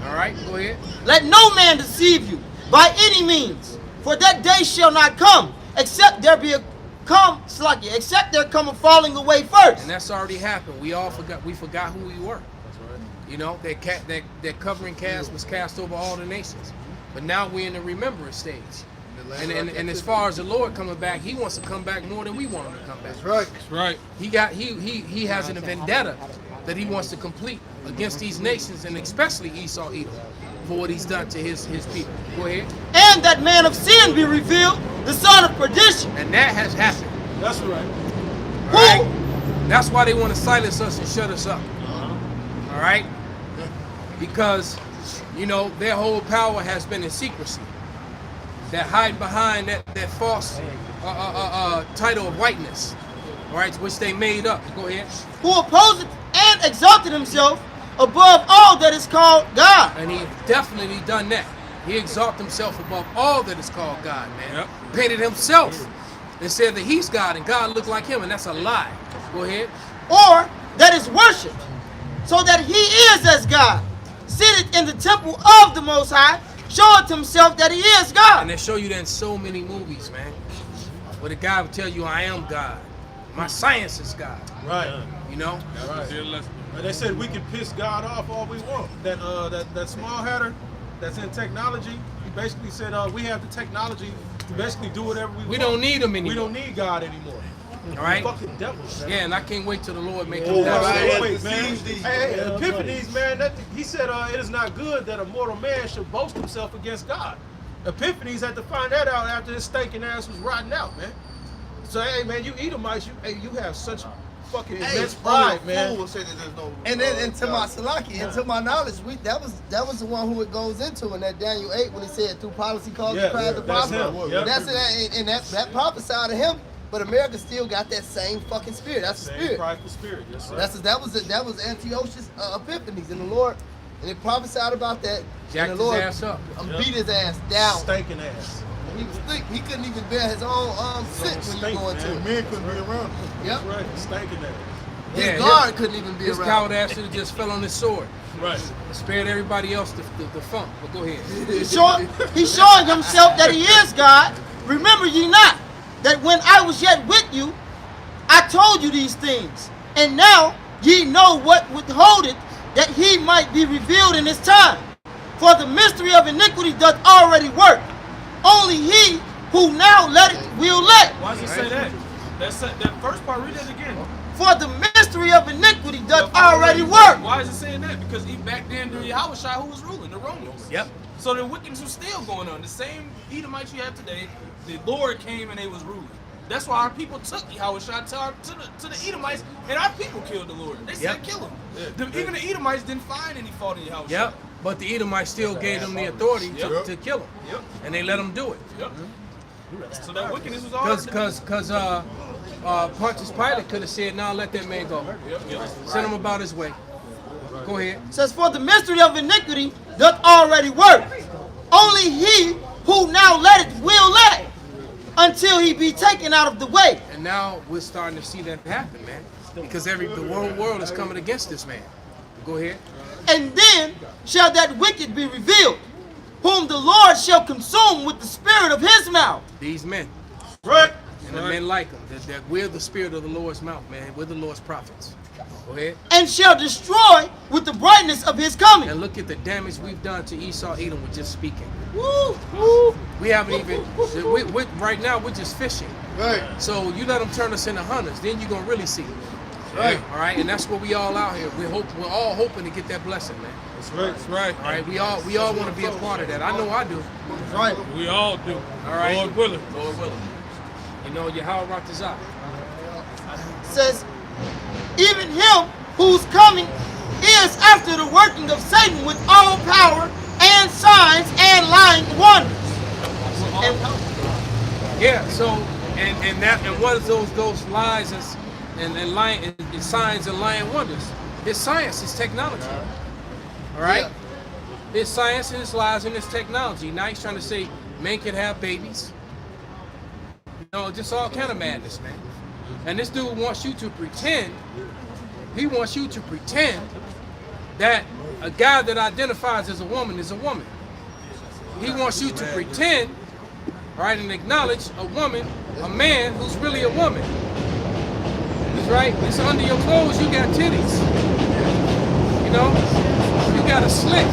All right, go ahead. Let no man deceive you by any means, for that day shall not come, except there come a falling away first. And that's already happened. We forgot who we were. That's right. You know, that covering cast was cast over all the nations. But now we're in the remembrance stage. And as far as the Lord coming back, he wants to come back more than we want him to come back. That's right. That's right. He has a vendetta that he wants to complete against these nations, and especially Esau Edom, for what he's done to his people. Go ahead. And that man of sin be revealed, the son of perdition. And that has happened. That's right. All right? That's why they want to silence us and shut us up. All right? Because, you know, their whole power has been in secrecy. That hide behind that false title of whiteness, all right, which they made up. Go ahead. Who opposed and exalted himself above all that is called God. And he definitely done that. He exalted himself above all that is called God, man. Yep. Painted himself and said that he's God and God looked like him, and that's a lie. Go ahead. Or that is worshipped, so that he is as God, seated in the temple of the Most High, showeth himself that he is God. And they show you that in so many movies, man. Where the guy will tell you, I am God. My science is God. Right. You know? Right. And they said we can piss God off all we want. That small hatter that's in technology, he basically said we have the technology to basically do whatever we want. We don't need him anymore. We don't need God anymore. All right? Fucking devils, man. Yeah, and I can't wait till the Lord make Oh, him wait, man. Hey, Epiphanies, man, he said it is not good that a mortal man should boast himself against God. Epiphanies had to find that out after his stinking ass was rotting out, man. So, hey, man, you Edomites, you have such fucking immense pride, man. Will say that there's no, and then, and to my Salaki, and to my knowledge, that was the one who it goes into in that Daniel 8 when he said through policy calls the crowd to prosper. That's it, and that prophesied to him. But America still got that same fucking spirit. That's the spirit. Prideful spirit, yes, sir. That was Antiochus Epiphanes, and the Lord, and it prophesied about that. Jacked and the Lord his ass up. Beat his ass down. Stinking ass. He was thick. He couldn't even bear his own sit when you go into it. Men couldn't be around him. Yep. That's right. Stinking ass. His guard couldn't even be his around. His coward ass should have just fell on his sword. Right. And spared everybody else the funk. But go ahead. He's showing himself that he is God. Remember ye not that when I was yet with you, I told you these things. And now ye know what withholdeth, that he might be revealed in his time. For the mystery of iniquity doth already work. Only he who now letteth will let. Why does it say that? That first part, read it again. For the mystery of iniquity doth already work. Why is it saying that? Because back then, during Yahushua, who was ruling? The Romans. Yep. So the wickedness was still going on. The same Edomites you have today, the Lord came and they was ruling. That's why our people took Yahushua to the Edomites, and our people killed the Lord. They said kill him. Even the Edomites didn't find any fault in Yahushua. Yep. But the Edomites still gave them the authority to kill him. Yep. And they let them do it. Yep. So that wickedness was all. Because Pontius Pilate could have said, "Now let that man go. Send him about his way." Go ahead. It says, for the mystery of iniquity doth already work. Only he who now letteth will let, until he be taken out of the way. And now we're starting to see that happen, man. Because the whole world is coming against this man. Go ahead. And then shall that wicked be revealed, whom the Lord shall consume with the spirit of his mouth. These men. Right. And the men like them. That we're the spirit of the Lord's mouth, man. We're the Lord's prophets. Go ahead. And shall destroy with the brightness of his coming. And look at the damage we've done to Esau, Edom with just speaking. Woo, woo. We haven't even, right now we're just fishing. Right. So you let them turn us into hunters, then you're going to really see. Right. All right, and that's what we all out here. We're all hoping to get that blessing, man. That's right. That's right. All right, we all want to be a part of that. I know I do. That's right. We all do. All right. Lord willing. Lord willing. You know, Yahweh Ratazah. Says, even him whose coming is after the working of Satan with all power and signs and lying wonders. Yeah. So and what is those lies and lying and signs and lying wonders? It's science. It's technology. All right. Yeah. It's science and it's lies and it's technology. Now he's trying to say men can have babies. You know, just all kind of madness, man. And this dude wants you to pretend. He wants you to pretend that a guy that identifies as a woman is a woman. He wants you to pretend, all right, and acknowledge a woman, a man who's really a woman. That's right. It's under your clothes. You got titties. You know, you got a slit.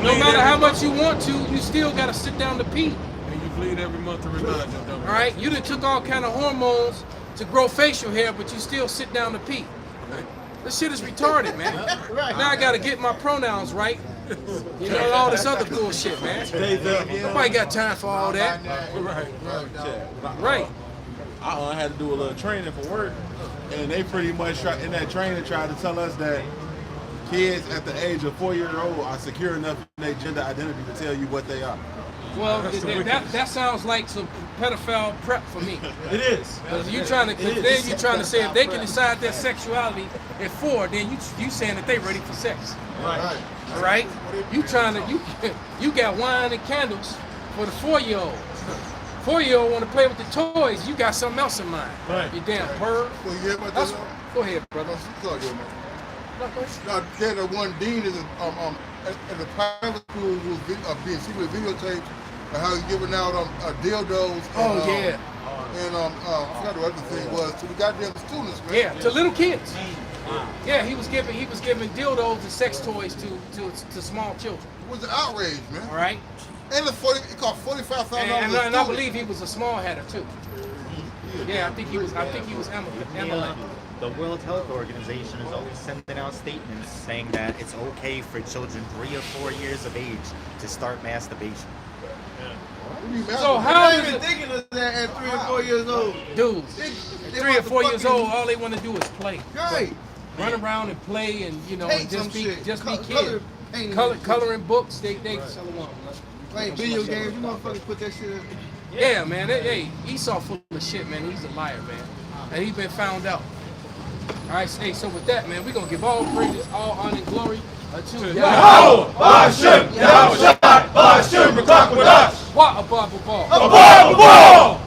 No matter how much you want to, you still got to sit down to pee. And you bleed every month to remind you. All right, you done took all kind of hormones to grow facial hair, but you still sit down to pee. This shit is retarded, man. Now I gotta get my pronouns right. You know, all this other bullshit, man. Nobody got time for all that. Right. I had to do a little training for work, and they pretty much in that training tried to tell us that kids at the age of 4-year-old are secure enough in their gender identity to tell you what they are. Well, that sounds like some pedophile prep for me. It is. Because you're trying to say if they can decide their sexuality at 4, then you saying that they ready for sex. Right. All right. You got wine and candles for the 4-year-old. 4-year-old want to play with the toys. You got something else in mind. Right. You damn perv. Well, you hear about this? Go ahead, brother. It's all good, man. There's one dean is at the private school who's being secretly videotaped and how he's giving out dildos. Oh yeah. And I forgot what the other thing was to the goddamn students, man. Yeah, to little kids. Yeah, he was giving dildos and sex toys to small children. It was an outrage, man. All right. And it cost $45,000. And I believe he was a small hatter too. Yeah, I think he was Amalek. The World Health Organization is always sending out statements saying that it's okay for children 3 or 4 years of age to start masturbation. So how They're is it ridiculous that at 3 or 4 years old. dudes, They 3 or want 4 to years fucking- old, all they want to do is play. Right. Run around and play and Paint just some be shit. kids. Painting Coloring books, they Playing video games, you motherfuckers put that shit in. Yeah, man. Hey, Esau full of shit, man. He's a liar, man. And he's been found out. All right, hey, so with that, man, we're going to give all praises, all honor and glory unto Yahweh, Ba'ashem, Yahweh Shai, Ba'ashem, Rakak with us. What a Bible ball. A Bible ball.